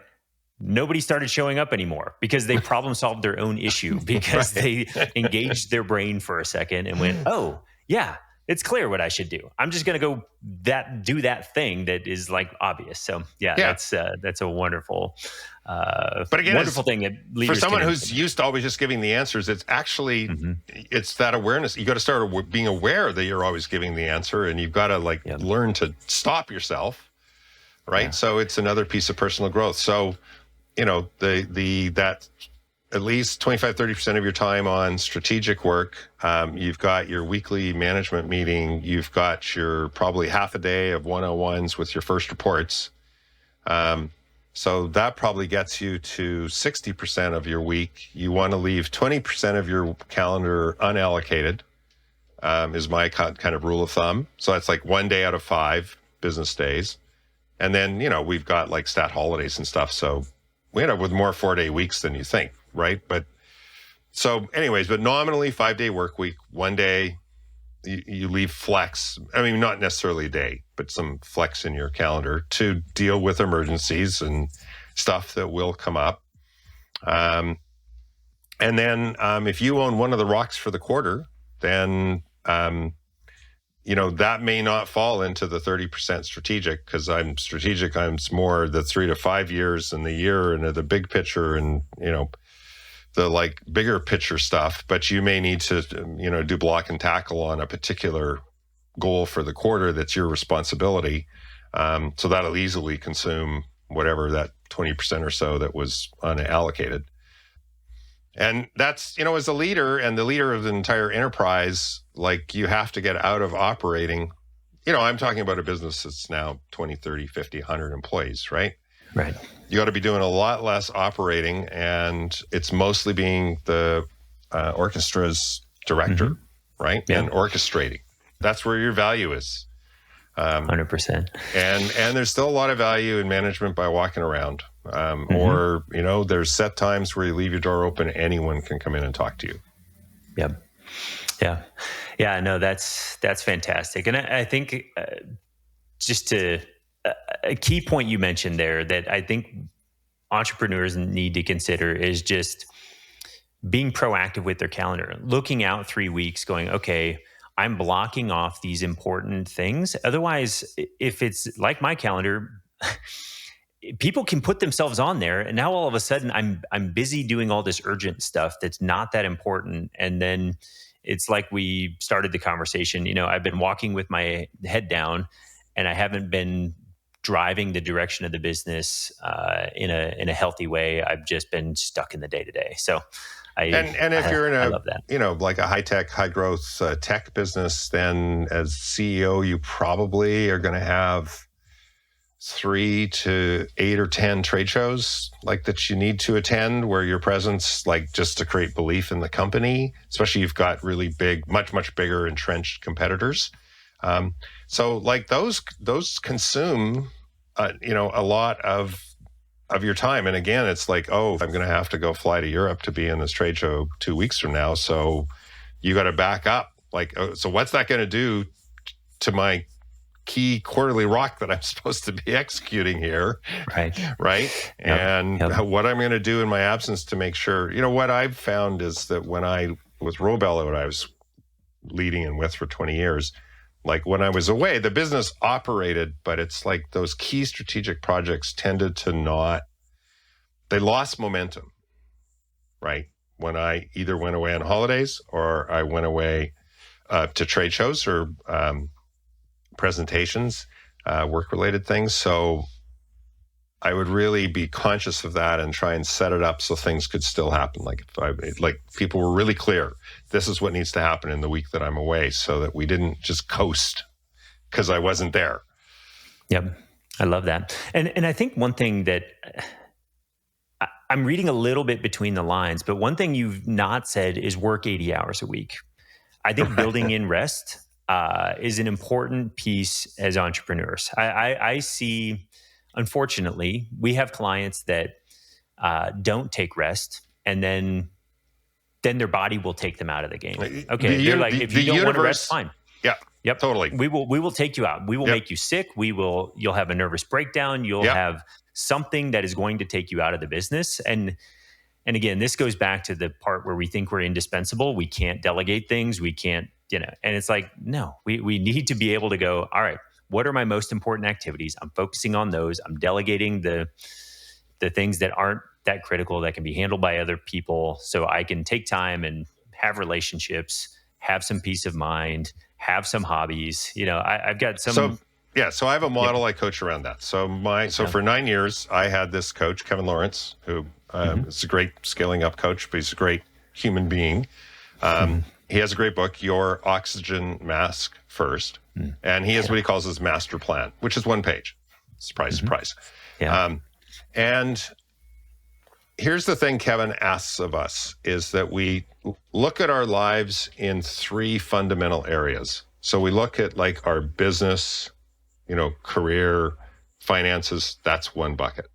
nobody started showing up anymore because they problem solved their own issue because they engaged their brain for a second and went, oh, yeah, it's clear what I should do. I'm just going to go do that thing that is obvious. So that's a wonderful, but again, wonderful thing that leaders for someone who's used to always just giving the answers. It's actually it's that awareness. You got to start being aware that you're always giving the answer, and you've got to learn to stop yourself. Right. Yeah. So it's another piece of personal growth. So, that at least 25-30% of your time on strategic work. You've got your weekly management meeting. You've got your probably half a day of one-on-ones with your first reports. So that probably gets you to 60% of your week. You want to leave 20% of your calendar unallocated, is my kind of rule of thumb. So that's like 1 day out of 5 business days. And then, we've got stat holidays and stuff. So we end up with more 4-day weeks than you think. Right. But nominally 5-day work week, 1 day, you leave flex. I mean, not necessarily a day, but some flex in your calendar to deal with emergencies and stuff that will come up. And then if you own one of the rocks for the quarter, then, that may not fall into the 30% strategic because I'm strategic. I'm more the 3 to 5 years and the year and the big picture and, the bigger picture stuff, but you may need to, do block and tackle on a particular goal for the quarter that's your responsibility. So that'll easily consume whatever that 20% or so that was unallocated. And that's, as a leader and the leader of the entire enterprise, you have to get out of operating. I'm talking about a business that's now 20, 30, 50, 100 employees, right? Right. You got to be doing a lot less operating, and it's mostly being the orchestra's director, right? Yeah. And orchestrating. That's where your value is. 100%. And there's still a lot of value in management by walking around. Or, there's set times where you leave your door open. Anyone can come in and talk to you. Yep. Yeah. Yeah. No, that's fantastic. And I think a key point you mentioned there that I think entrepreneurs need to consider is just being proactive with their calendar, looking out 3 weeks going, okay, I'm blocking off these important things. Otherwise, if it's like my calendar, people can put themselves on there, and now all of a sudden I'm busy doing all this urgent stuff that's not that important. And then it's like we started the conversation, I've been walking with my head down, and I haven't been driving the direction of the business in a healthy way. I've just been stuck in the day to day. So if you're in I love that. like a high tech, high growth tech business, then as CEO, you probably are going to have 3 to 8 or 10 trade shows like that you need to attend, where your presence, like, just to create belief in the company, especially you've got really big, much bigger entrenched competitors. So like those consume, a lot of your time. And again, it's like, oh, I'm going to have to go fly to Europe to be in this trade show 2 weeks from now. So you got to back up. Like, so what's that going to do to my key quarterly rock that I'm supposed to be executing here? Right. Yep. And what I'm going to do in my absence to make sure, what I've found is that when I was Robel, what I was leading and with for 20 years, like when I was away, the business operated, but it's like those key strategic projects tended to they lost momentum, right? When I either went away on holidays or I went away to trade shows or presentations, work-related things. So I would really be conscious of that and try and set it up so things could still happen. Like people were really clear, this is what needs to happen in the week that I'm away, so that we didn't just coast because I wasn't there. Yep. I love that. And I think one thing that I'm reading a little bit between the lines, but one thing you've not said is work 80 hours a week. I think building in rest is an important piece as entrepreneurs. I see, unfortunately, we have clients that don't take rest, and then their body will take them out of the game. Okay, they're like, if you don't want to rest, fine. Yeah, yep, totally. We will take you out. We will make you sick. You'll have a nervous breakdown. You'll have something that is going to take you out of the business. And again, this goes back to the part where we think we're indispensable. We can't delegate things. We can't, and it's like, no, we need to be able to go, all right, what are my most important activities? I'm focusing on those. I'm delegating the things that aren't that critical, that can be handled by other people, so I can take time and have relationships, have some peace of mind, have some hobbies. I've got some. So I have a model I coach around that. So for 9 years, I had this coach, Kevin Lawrence, who is a great scaling up coach, but he's a great human being. He has a great book, Your Oxygen Mask First. And he has what he calls his master plan, which is one page. Surprise, surprise. Yeah. And here's the thing Kevin asks of us, is that we look at our lives in 3 fundamental areas. So we look at like our business, career, finances, that's one bucket.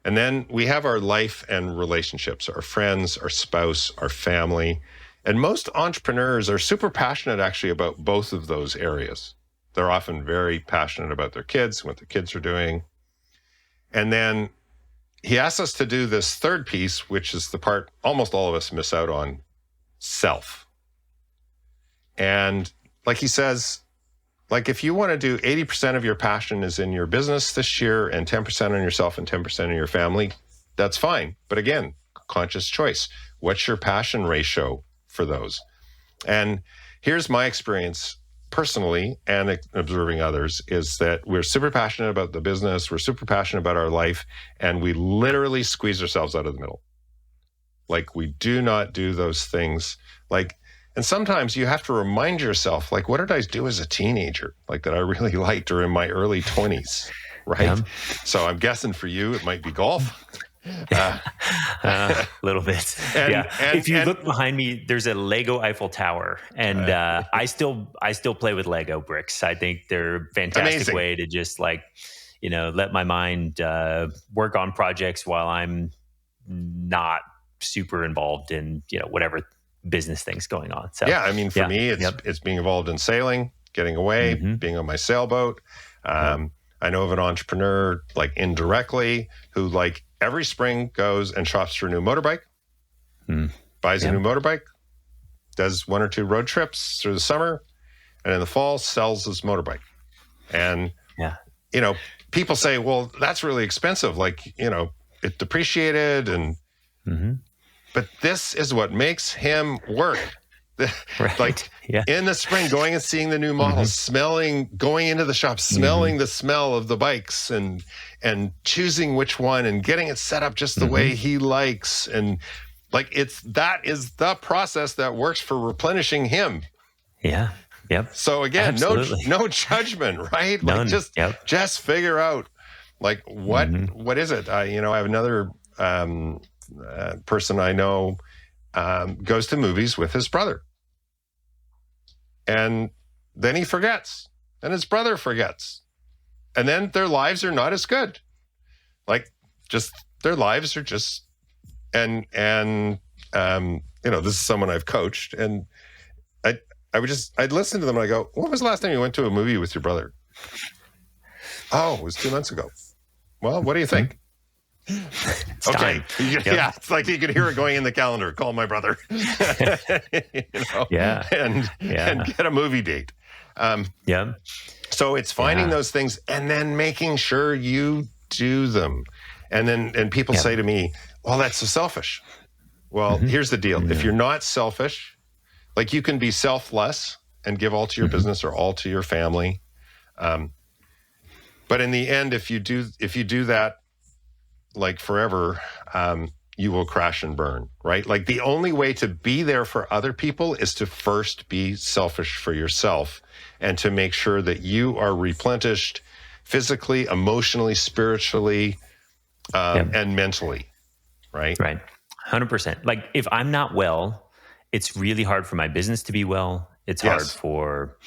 And then we have our life and relationships, our friends, our spouse, our family. And most entrepreneurs are super passionate actually about both of those areas. They're often very passionate about their kids, what their kids are doing. And then he asks us to do this third piece, which is the part almost all of us miss out on, self. And like he says, like if you want to do 80% of your passion is in your business this year and 10% on yourself and 10% on your family, that's fine. But again, conscious choice. What's your passion ratio for those? And here's my experience personally and observing others, is that we're super passionate about the business, we're super passionate about our life, and we literally squeeze ourselves out of the middle. Like we do not do those things. And sometimes you have to remind yourself, like, what did I do as a teenager? Like that I really liked, or in my early 20s, right? Yeah. So I'm guessing for you, it might be golf. A little bit. If you look behind me, there's a Lego Eiffel Tower, and I still play with Lego bricks. I think they're a fantastic way to just let my mind work on projects while I'm not super involved in whatever business things going on. So yeah, I mean, for me, it's being involved in sailing, getting away, being on my sailboat. I know of an entrepreneur, like indirectly, who like every spring goes and shops for a new motorbike, buys a new motorbike, does 1 or 2 road trips through the summer, and in the fall sells his motorbike. And people say, well, that's really expensive. Like, it depreciated but this is what makes him work. Right. Like Yeah. in the spring, going and seeing the new models, going into the shop, smelling the smell of the bikes and choosing which one and getting it set up just the way he likes. And like, that is the process that works for replenishing him. Yeah. Yep. So again, no judgment, right? None. Like just figure out like what is it? I have another person I know goes to movies with his brother. And then he forgets, and his brother forgets. And then their lives are not as good. Like, just their lives are just, and this is someone I've coached, and I'd listen to them and I go, when was the last time you went to a movie with your brother? Oh, it was 2 months ago. Well, what do you think? Okay. Yeah. It's like you could hear it going in the calendar. Call my brother. And get a movie date. So it's finding those things and then making sure you do them. And people say to me, well, that's so selfish. Well, here's the deal. If you're not selfish, like you can be selfless and give all to your business or all to your family. But in the end, if you do that, like forever, you will crash and burn, right? Like the only way to be there for other people is to first be selfish for yourself and to make sure that you are replenished physically, emotionally, spiritually, and mentally, right? Right. 100%. Like if I'm not well, it's really hard for my business to be well. It's hard for,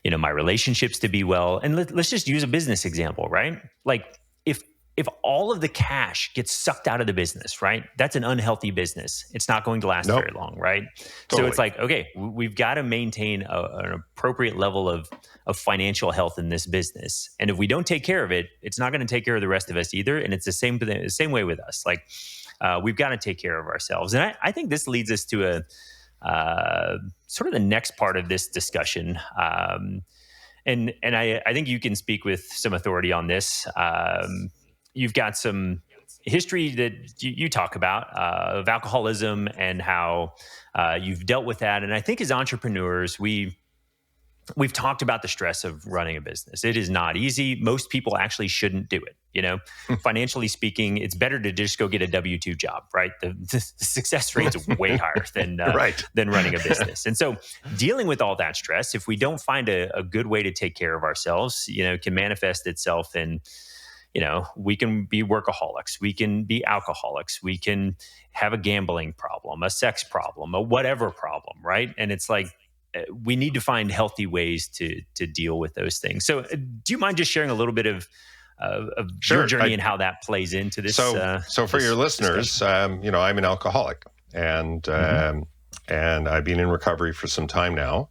my relationships to be well. And let's just use a business example, right? Like if all of the cash gets sucked out of the business, right? That's an unhealthy business. It's not going to last very long, right? Totally. So it's like, okay, we've got to maintain an appropriate level of financial health in this business. And if we don't take care of it, it's not going to take care of the rest of us either. And it's the same way with us. Like we've got to take care of ourselves. And I think this leads us to sort of the next part of this discussion. And I think you can speak with some authority on this. You've got some history that you talk about of alcoholism and how you've dealt with that. And I think as entrepreneurs, we've talked about the stress of running a business. It is not easy. Most people actually shouldn't do it. Financially speaking, it's better to just go get a W-2 job, right? The success rate's way higher than running a business. And so dealing with all that stress, if we don't find a good way to take care of ourselves, can manifest itself in, we can be workaholics, we can be alcoholics, we can have a gambling problem, a sex problem, a whatever problem, right? And it's like, we need to find healthy ways to deal with those things. So do you mind just sharing a little bit of your journey and how that plays into this? So for your listeners, I'm an alcoholic and I've been in recovery for some time now.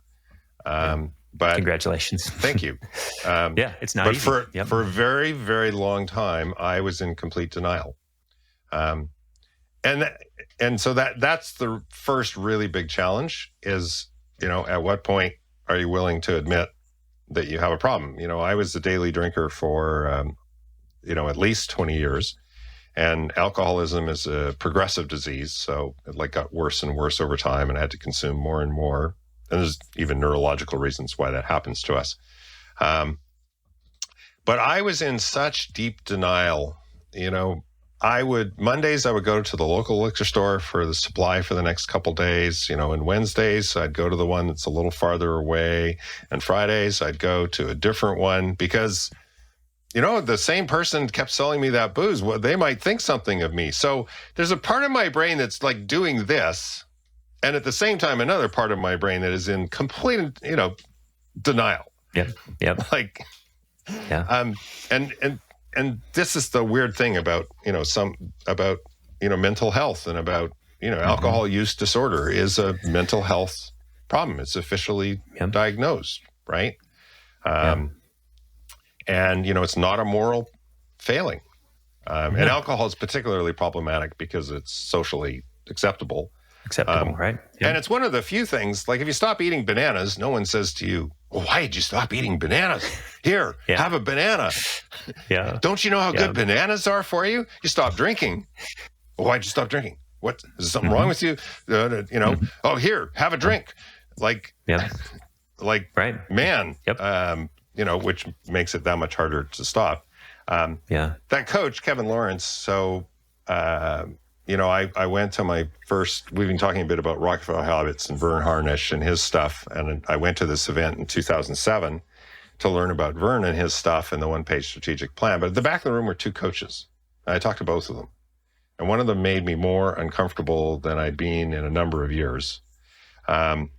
But congratulations. Thank you. It's not easy. But for a very, very long time, I was in complete denial. And so that's the first really big challenge is, at what point are you willing to admit that you have a problem? I was a daily drinker for, at least 20 years. And alcoholism is a progressive disease. So it got worse and worse over time and I had to consume more and more. And there's even neurological reasons why that happens to us. But I was in such deep denial, Mondays I would go to the local liquor store for the supply for the next couple days, and Wednesdays I'd go to the one that's a little farther away. And Fridays I'd go to a different one because, the same person kept selling me that booze. Well, they might think something of me. So there's a part of my brain that's like doing this. And at the same time, another part of my brain that is in complete, denial. Yep. And this is the weird thing about, mental health and about, alcohol use disorder is a mental health problem. It's officially diagnosed, right? And, it's not a moral failing. And alcohol is particularly problematic because it's socially acceptable. acceptable, right? Yeah. And it's one of the few things, like if you stop eating bananas, no one says to you, well, why did you stop eating bananas? Here, have a banana. Yeah. Don't you know how good bananas are for you? You stop drinking. Well, why'd you stop drinking? What, is there something wrong with you? Oh, here, have a drink. Like, man, which makes it that much harder to stop. That coach, Kevin Lawrence. So, I went to my first, we've been talking a bit about Rockefeller Habits and Vern Harnish and his stuff. And I went to this event in 2007 to learn about Vern and his stuff and the one-page strategic plan. But at the back of the room were two coaches. And I talked to both of them. And one of them made me more uncomfortable than I'd been in a number of years. And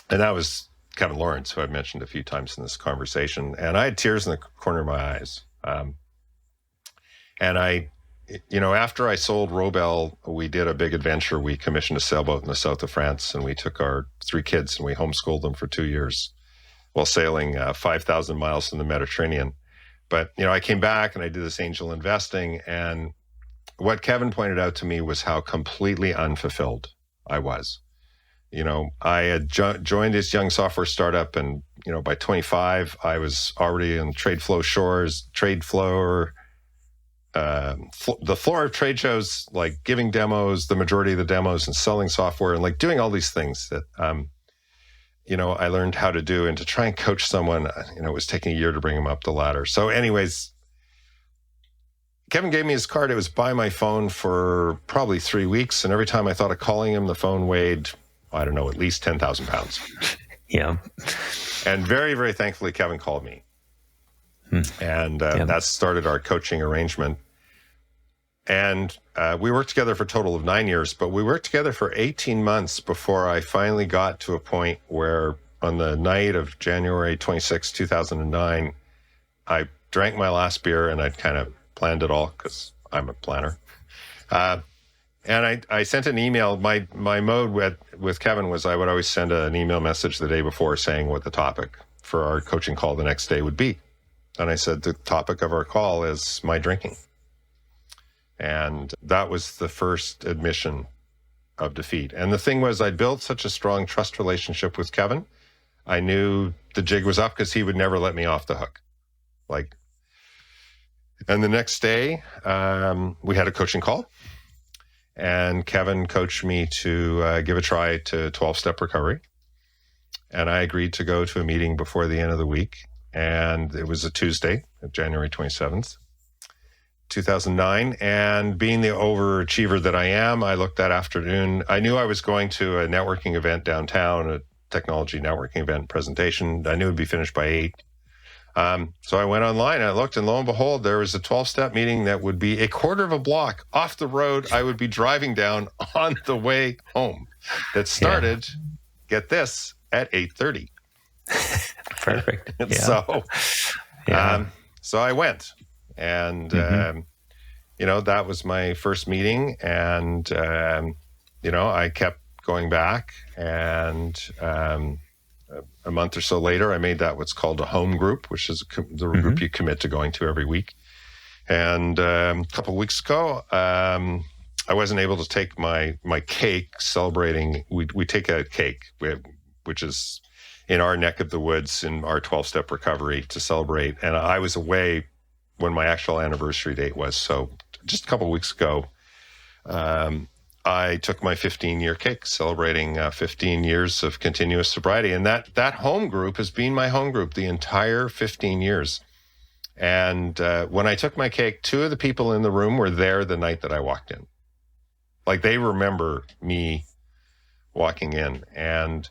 that was Kevin Lawrence, who I've mentioned a few times in this conversation. And I had tears in the corner of my eyes. And after I sold Robel, we did a big adventure. We commissioned a sailboat in the south of France, and we took our 3 kids and we homeschooled them for 2 years while sailing 5,000 miles in the Mediterranean. But, I came back and I did this angel investing, and what Kevin pointed out to me was how completely unfulfilled I was. I had joined this young software startup, and, by 25, I was already in the floor of trade shows, like giving demos, the majority of the demos, and selling software, and like doing all these things that, I learned how to do. And to try and coach someone, it was taking a year to bring him up the ladder. So anyways, Kevin gave me his card. It was by my phone for probably 3 weeks. And every time I thought of calling him, the phone weighed, I don't know, at least 10,000 pounds. Yeah. And very, very thankfully, Kevin called me. And that started our coaching arrangement. And we worked together for a total of 9 years, but we worked together for 18 months before I finally got to a point where on the night of January 26, 2009, I drank my last beer, and I'd kind of planned it all because I'm a planner. And I sent an email. My mode with Kevin was I would always send an email message the day before saying what the topic for our coaching call the next day would be. And I said, the topic of our call is my drinking. And that was the first admission of defeat. And the thing was, I built such a strong trust relationship with Kevin. I knew the jig was up because he would never let me off the hook. And the next day, we had a coaching call. And Kevin coached me to give a try to 12-step recovery. And I agreed to go to a meeting before the end of the week. And it was a Tuesday, January 27th, 2009. And being the overachiever that I am, I looked that afternoon. I knew I was going to a networking event downtown, a technology networking event presentation. I knew it would be finished by 8. So I went online, I looked, and lo and behold, there was a 12-step meeting that would be a quarter of a block off the road I would be driving down on the way home. That started, get this, at 8:30. Perfect. So I went, and that was my first meeting, and I kept going back, and a month or so later, I made that what's called a home group, which is the group you commit to going to every week. And a couple of weeks ago, I wasn't able to take my cake celebrating. We take a cake, which is in our neck of the woods in our 12-step recovery to celebrate. And I was away when my actual anniversary date was. So just a couple of weeks ago, I took my 15-year cake celebrating 15 years of continuous sobriety. And that home group has been my home group the entire 15 years. And when I took my cake, 2 of the people in the room were there the night that I walked in. Like, they remember me walking in. And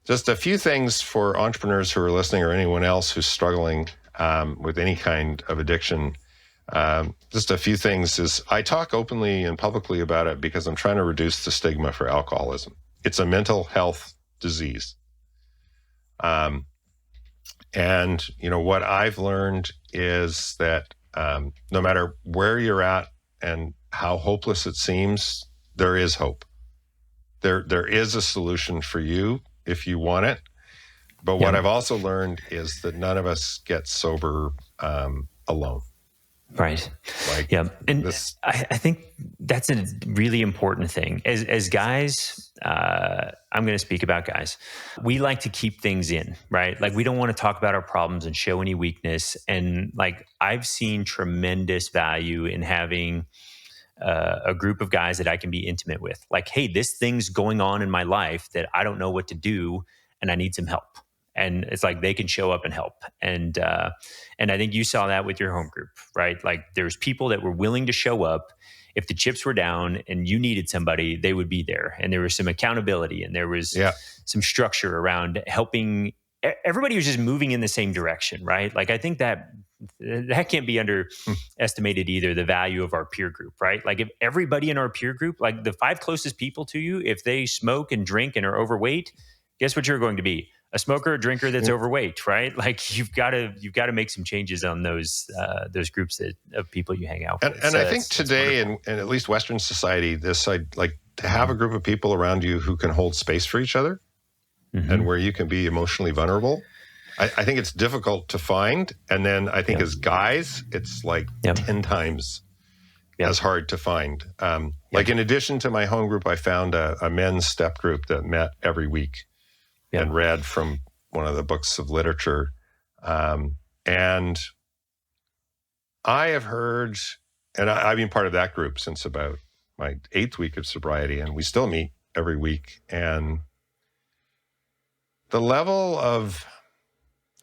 just a few things for entrepreneurs who are listening, or anyone else who's struggling with any kind of addiction. Just a few things is I talk openly and publicly about it because I'm trying to reduce the stigma for alcoholism. It's a mental health disease. And, what I've learned is that no matter where you're at and how hopeless it seems, there is hope. There is a solution for you if you want it. But what I've also learned is that none of us get sober alone. Right. Like Yeah. And this. I think that's a really important thing. As guys, I'm going to speak about guys. We like to keep things in, right? Like we don't want to talk about our problems and show any weakness. And like I've seen tremendous value in having a group of guys that I can be intimate with. Like, hey, this thing's going on in my life that I don't know what to do, and I need some help. And it's like they can show up and help. And I think you saw that with your home group, right? Like there's people that were willing to show up. If the chips were down and you needed somebody, they would be there. And there was some accountability and there was some structure around helping. Everybody was just moving in the same direction, right? Like I think that can't be underestimated either, the value of our peer group, right? Like if everybody in our peer group, like the 5 closest people to you, if they smoke and drink and are overweight, guess what you're going to be? A smoker, a drinker that's overweight, right? Like you've got to make some changes on those groups of people you hang out with. And I think today, in at least Western society, this like to have a group of people around you who can hold space for each other, and where you can be emotionally vulnerable. I think it's difficult to find, and then I think as guys, it's like 10 times as hard to find. Like in addition to my home group, I found a men's step group that met every week. And read from one of the books of literature. And I have heard, and I've been part of that group since about my 8th week of sobriety, and we still meet every week. And the level of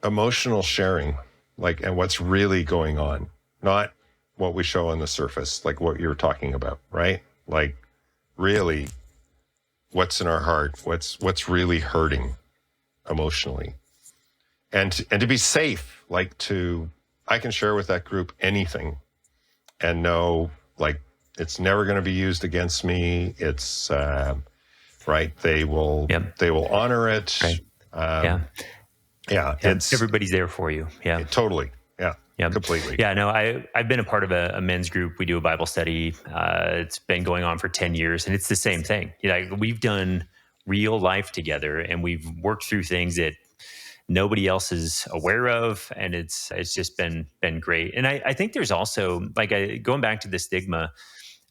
emotional sharing, like, and what's really going on, not what we show on the surface, like what you were talking about, right? Like really what's in our heart, what's really hurting emotionally, and to be safe, like I can share with that group anything and know like it's never going to be used against me. It's right. They will honor it. Right. It's everybody's there for you. Totally. Yeah, completely. Yeah, no, I've been a part of a men's group. We do a Bible study. It's been going on for 10 years, and it's the same thing. Like we've done real life together, and we've worked through things that nobody else is aware of, and it's just been great. And I think there's also like going back to the stigma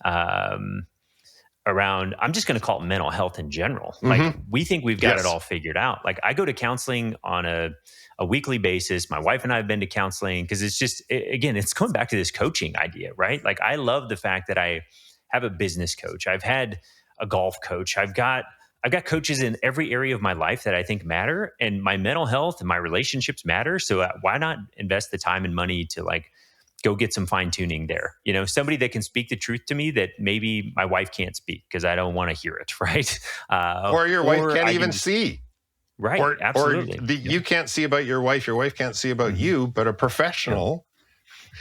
around, I'm just going to call it mental health in general. Like we think we've got it all figured out. Like I go to counseling on a weekly basis. My wife and I have been to counseling because it's just, again, it's going back to this coaching idea, right? Like I love the fact that I have a business coach. I've had a golf coach. I've got coaches in every area of my life that I think matter, and my mental health and my relationships matter. So why not invest the time and money to like go get some fine tuning there? You know, somebody that can speak the truth to me that maybe my wife can't speak because I don't want to hear it, right? Or your wife can't even see. Right, absolutely. Or you can't see about your wife can't see about you, but a professional,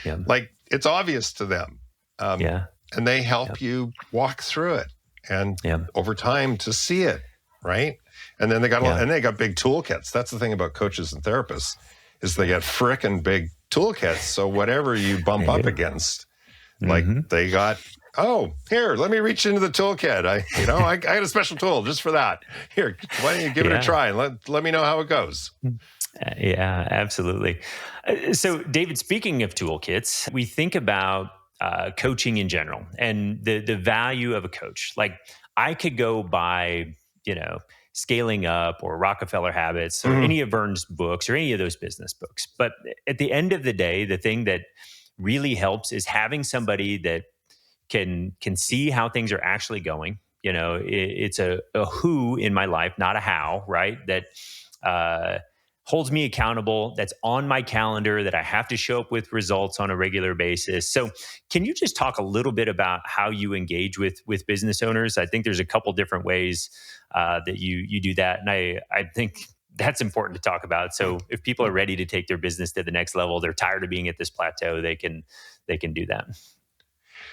like it's obvious to them. And they help you walk through it and over time to see it, right? And then they got big toolkits. That's the thing about coaches and therapists is they got frickin' big toolkits. So whatever you bump up against, like they got, here, let me reach into the toolkit. I got a special tool just for that. Here, why don't you give it a try and let me know how it goes. Yeah, absolutely. So David, speaking of toolkits, we think about coaching in general and the value of a coach. Like I could go buy, Scaling Up or Rockefeller Habits or any of Vern's books or any of those business books. But at the end of the day, the thing that really helps is having somebody that can see how things are actually going. It's a who in my life, not a how, right? That holds me accountable, that's on my calendar, that I have to show up with results on a regular basis. So can you just talk a little bit about how you engage with business owners? I think there's a couple different ways that you do that. And I think that's important to talk about. So if people are ready to take their business to the next level, they're tired of being at this plateau, they can do that.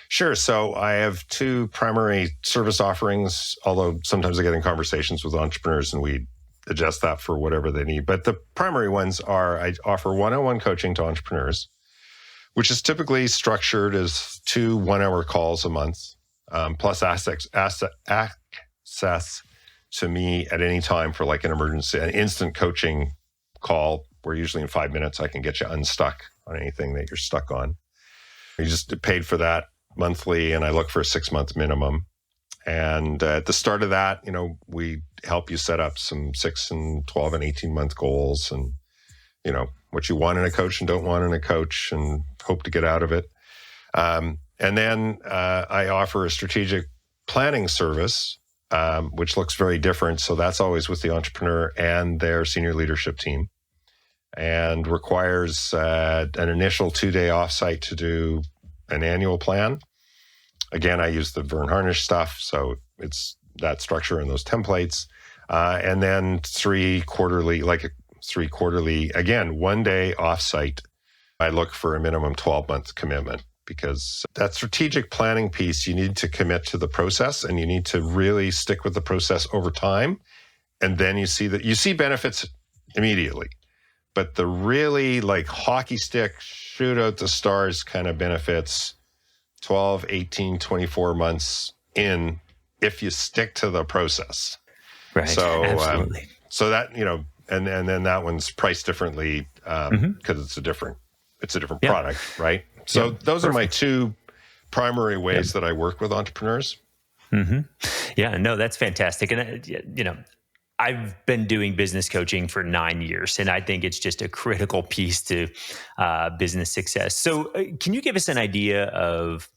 Sure. So I have 2 primary service offerings, although sometimes I get in conversations with entrepreneurs and we adjust that for whatever they need. But the primary ones are I offer one-on-one coaching to entrepreneurs, which is typically structured as 2 one-hour calls a month, plus access to me at any time for like an emergency, an instant coaching call where usually in 5 minutes I can get you unstuck on anything that you're stuck on. You just paid for that monthly, and I look for a 6-month minimum. And at the start of that, we help you set up some 6 and 12 and 18-month goals, and, what you want in a coach and don't want in a coach, and hope to get out of it. And then I offer a strategic planning service, which looks very different. So that's always with the entrepreneur and their senior leadership team, and requires an initial 2-day offsite to do an annual plan. Again, I use the Vern Harnish stuff, so it's that structure and those templates. And then 3 quarterly, again, 1 day offsite. I look for a minimum 12-month commitment, because that strategic planning piece, you need to commit to the process, and you need to really stick with the process over time. And then you see benefits immediately. But the really hockey stick, shoot out the stars kind of benefits, 12, 18, 24 months in, if you stick to the process. Right. So, absolutely. So that, and then that one's priced differently because it's a different product, right? So those are my 2 primary ways that I work with entrepreneurs. Mm-hmm. Yeah, no, that's fantastic. And, I've been doing business coaching for 9 years, and I think it's just a critical piece to business success. So can you give us an idea of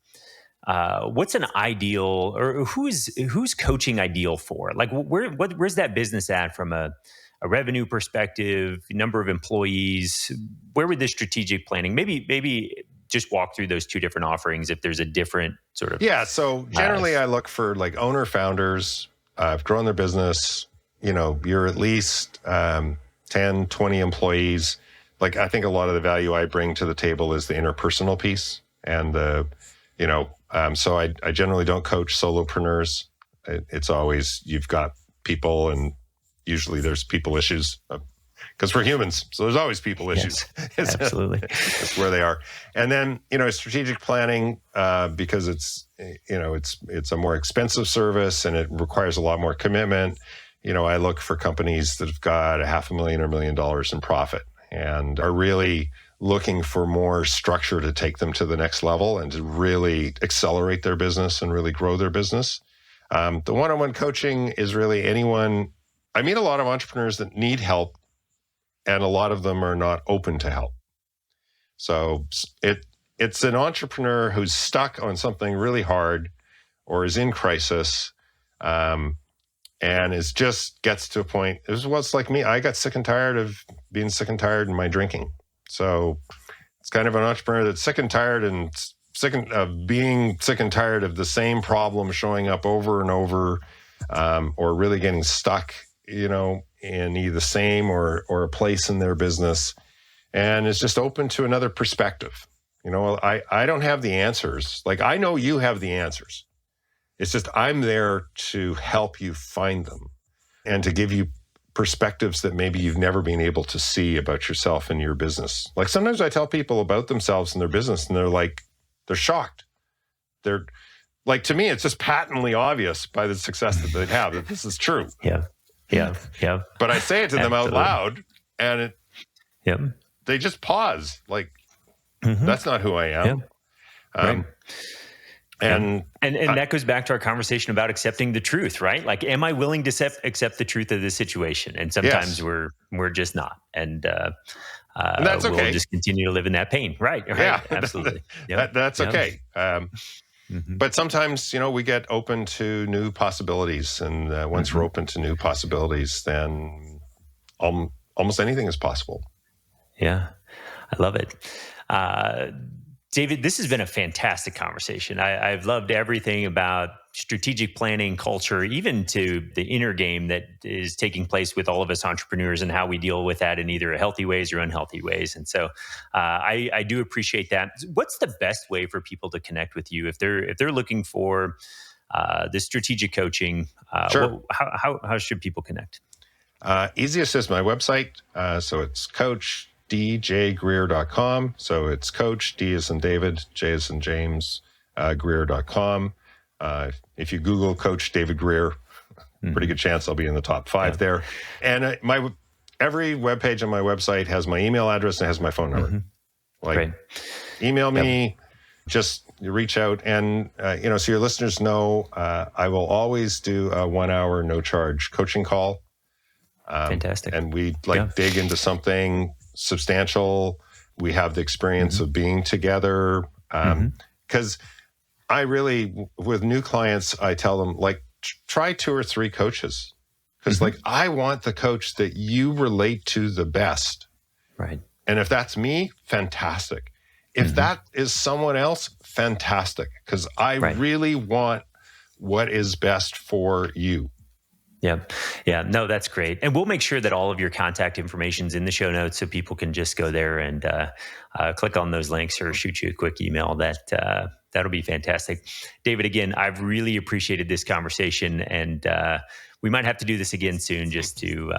what's an ideal, or who's coaching ideal for? Like where's that business at from a revenue perspective, number of employees? Where would this strategic planning, maybe just walk through those 2 different offerings if there's a different sort of... Yeah, so generally I look for owner founders, have grown their business, you're at least 10, 20 employees. I think a lot of the value I bring to the table is the interpersonal piece, and so I generally don't coach solopreneurs. It's always, you've got people, and usually there's people issues, because we're humans. So there's always people issues. Yes, absolutely. It's where they are. And then, strategic planning, because it's a more expensive service and it requires a lot more commitment. I look for companies that have got $500,000 or $1 million in profit and are really looking for more structure to take them to the next level and to really accelerate their business and really grow their business. The one-on-one coaching is really anyone. I meet a lot of entrepreneurs that need help, and a lot of them are not open to help. So it's an entrepreneur who's stuck on something really hard or is in crisis, and gets to a point. This is what's like me. I got sick and tired of being sick and tired in my drinking. So it's kind of an entrepreneur that's sick and tired and being sick and tired of the same problem showing up over and over, or really getting stuck, in either the same or a place in their business, and is just open to another perspective. I don't have the answers. I know you have the answers. It's just I'm there to help you find them and to give you perspectives that maybe you've never been able to see about yourself and your business. Sometimes I tell people about themselves and their business, and they're shocked. They're to me, it's just patently obvious by the success that they have that this is true. Yeah. But I say it to them out loud, and they just pause. That's not who I am. Right. And that goes back to our conversation about accepting the truth, right? Am I willing to accept the truth of the situation? And sometimes we're just not, and that's okay. We'll just continue to live in that pain, right? Yeah, absolutely. That's okay. But sometimes, we get open to new possibilities, and once we're open to new possibilities, then almost anything is possible. Yeah, I love it. David, this has been a fantastic conversation. I've loved everything about strategic planning, culture, even to the inner game that is taking place with all of us entrepreneurs and how we deal with that in either healthy ways or unhealthy ways. And so I do appreciate that. What's the best way for people to connect with you if they're looking for this strategic coaching? Sure. How should people connect? Easiest is my website. So it's coachdjgreer.com. So it's Coach, D as in David, J as in James, Greer.com. If you Google Coach David Greer, pretty good chance I'll be in the top 5 there. And every webpage on my website has my email address and has my phone number. Great. Email me, just reach out. And, so your listeners know, I will always do a 1 hour, no charge coaching call. Fantastic. And we dig into something substantial. We have the experience of being together. Because I really, with new clients, I tell them, try 2 or 3 coaches. Because I want the coach that you relate to the best. Right. And if that's me, fantastic. If that is someone else, fantastic. Because I really want what is best for you. Yeah. Yeah. No, that's great. And we'll make sure that all of your contact information is in the show notes so people can just go there and click on those links or shoot you a quick email. That'll be fantastic. David, again, I've really appreciated this conversation, and we might have to do this again soon just to,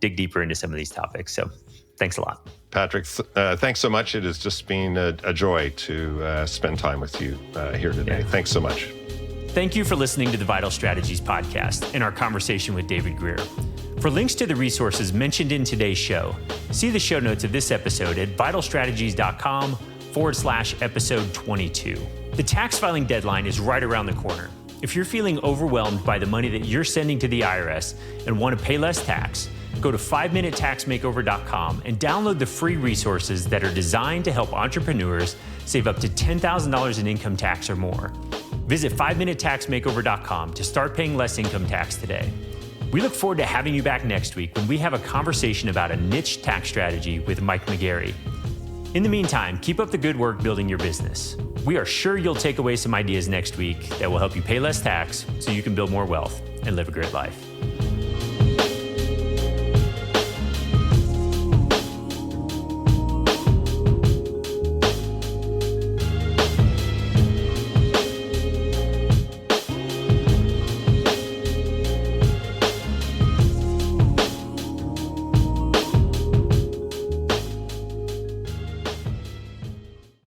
dig deeper into some of these topics. So thanks a lot. Patrick, thanks so much. It has just been a joy to spend time with you here today. Yeah. Thanks so much. Thank you for listening to the Vital Strategies podcast and our conversation with David Greer. For links to the resources mentioned in today's show, see the show notes of this episode at vitalstrategies.com/episode 22. The tax filing deadline is right around the corner. If you're feeling overwhelmed by the money that you're sending to the IRS and want to pay less tax, go to 5minutetaxmakeover.com and download the free resources that are designed to help entrepreneurs save up to $10,000 in income tax or more. Visit 5minutetaxmakeover.com to start paying less income tax today. We look forward to having you back next week when we have a conversation about a niche tax strategy with Mike McGarry. In the meantime, keep up the good work building your business. We are sure you'll take away some ideas next week that will help you pay less tax so you can build more wealth and live a great life.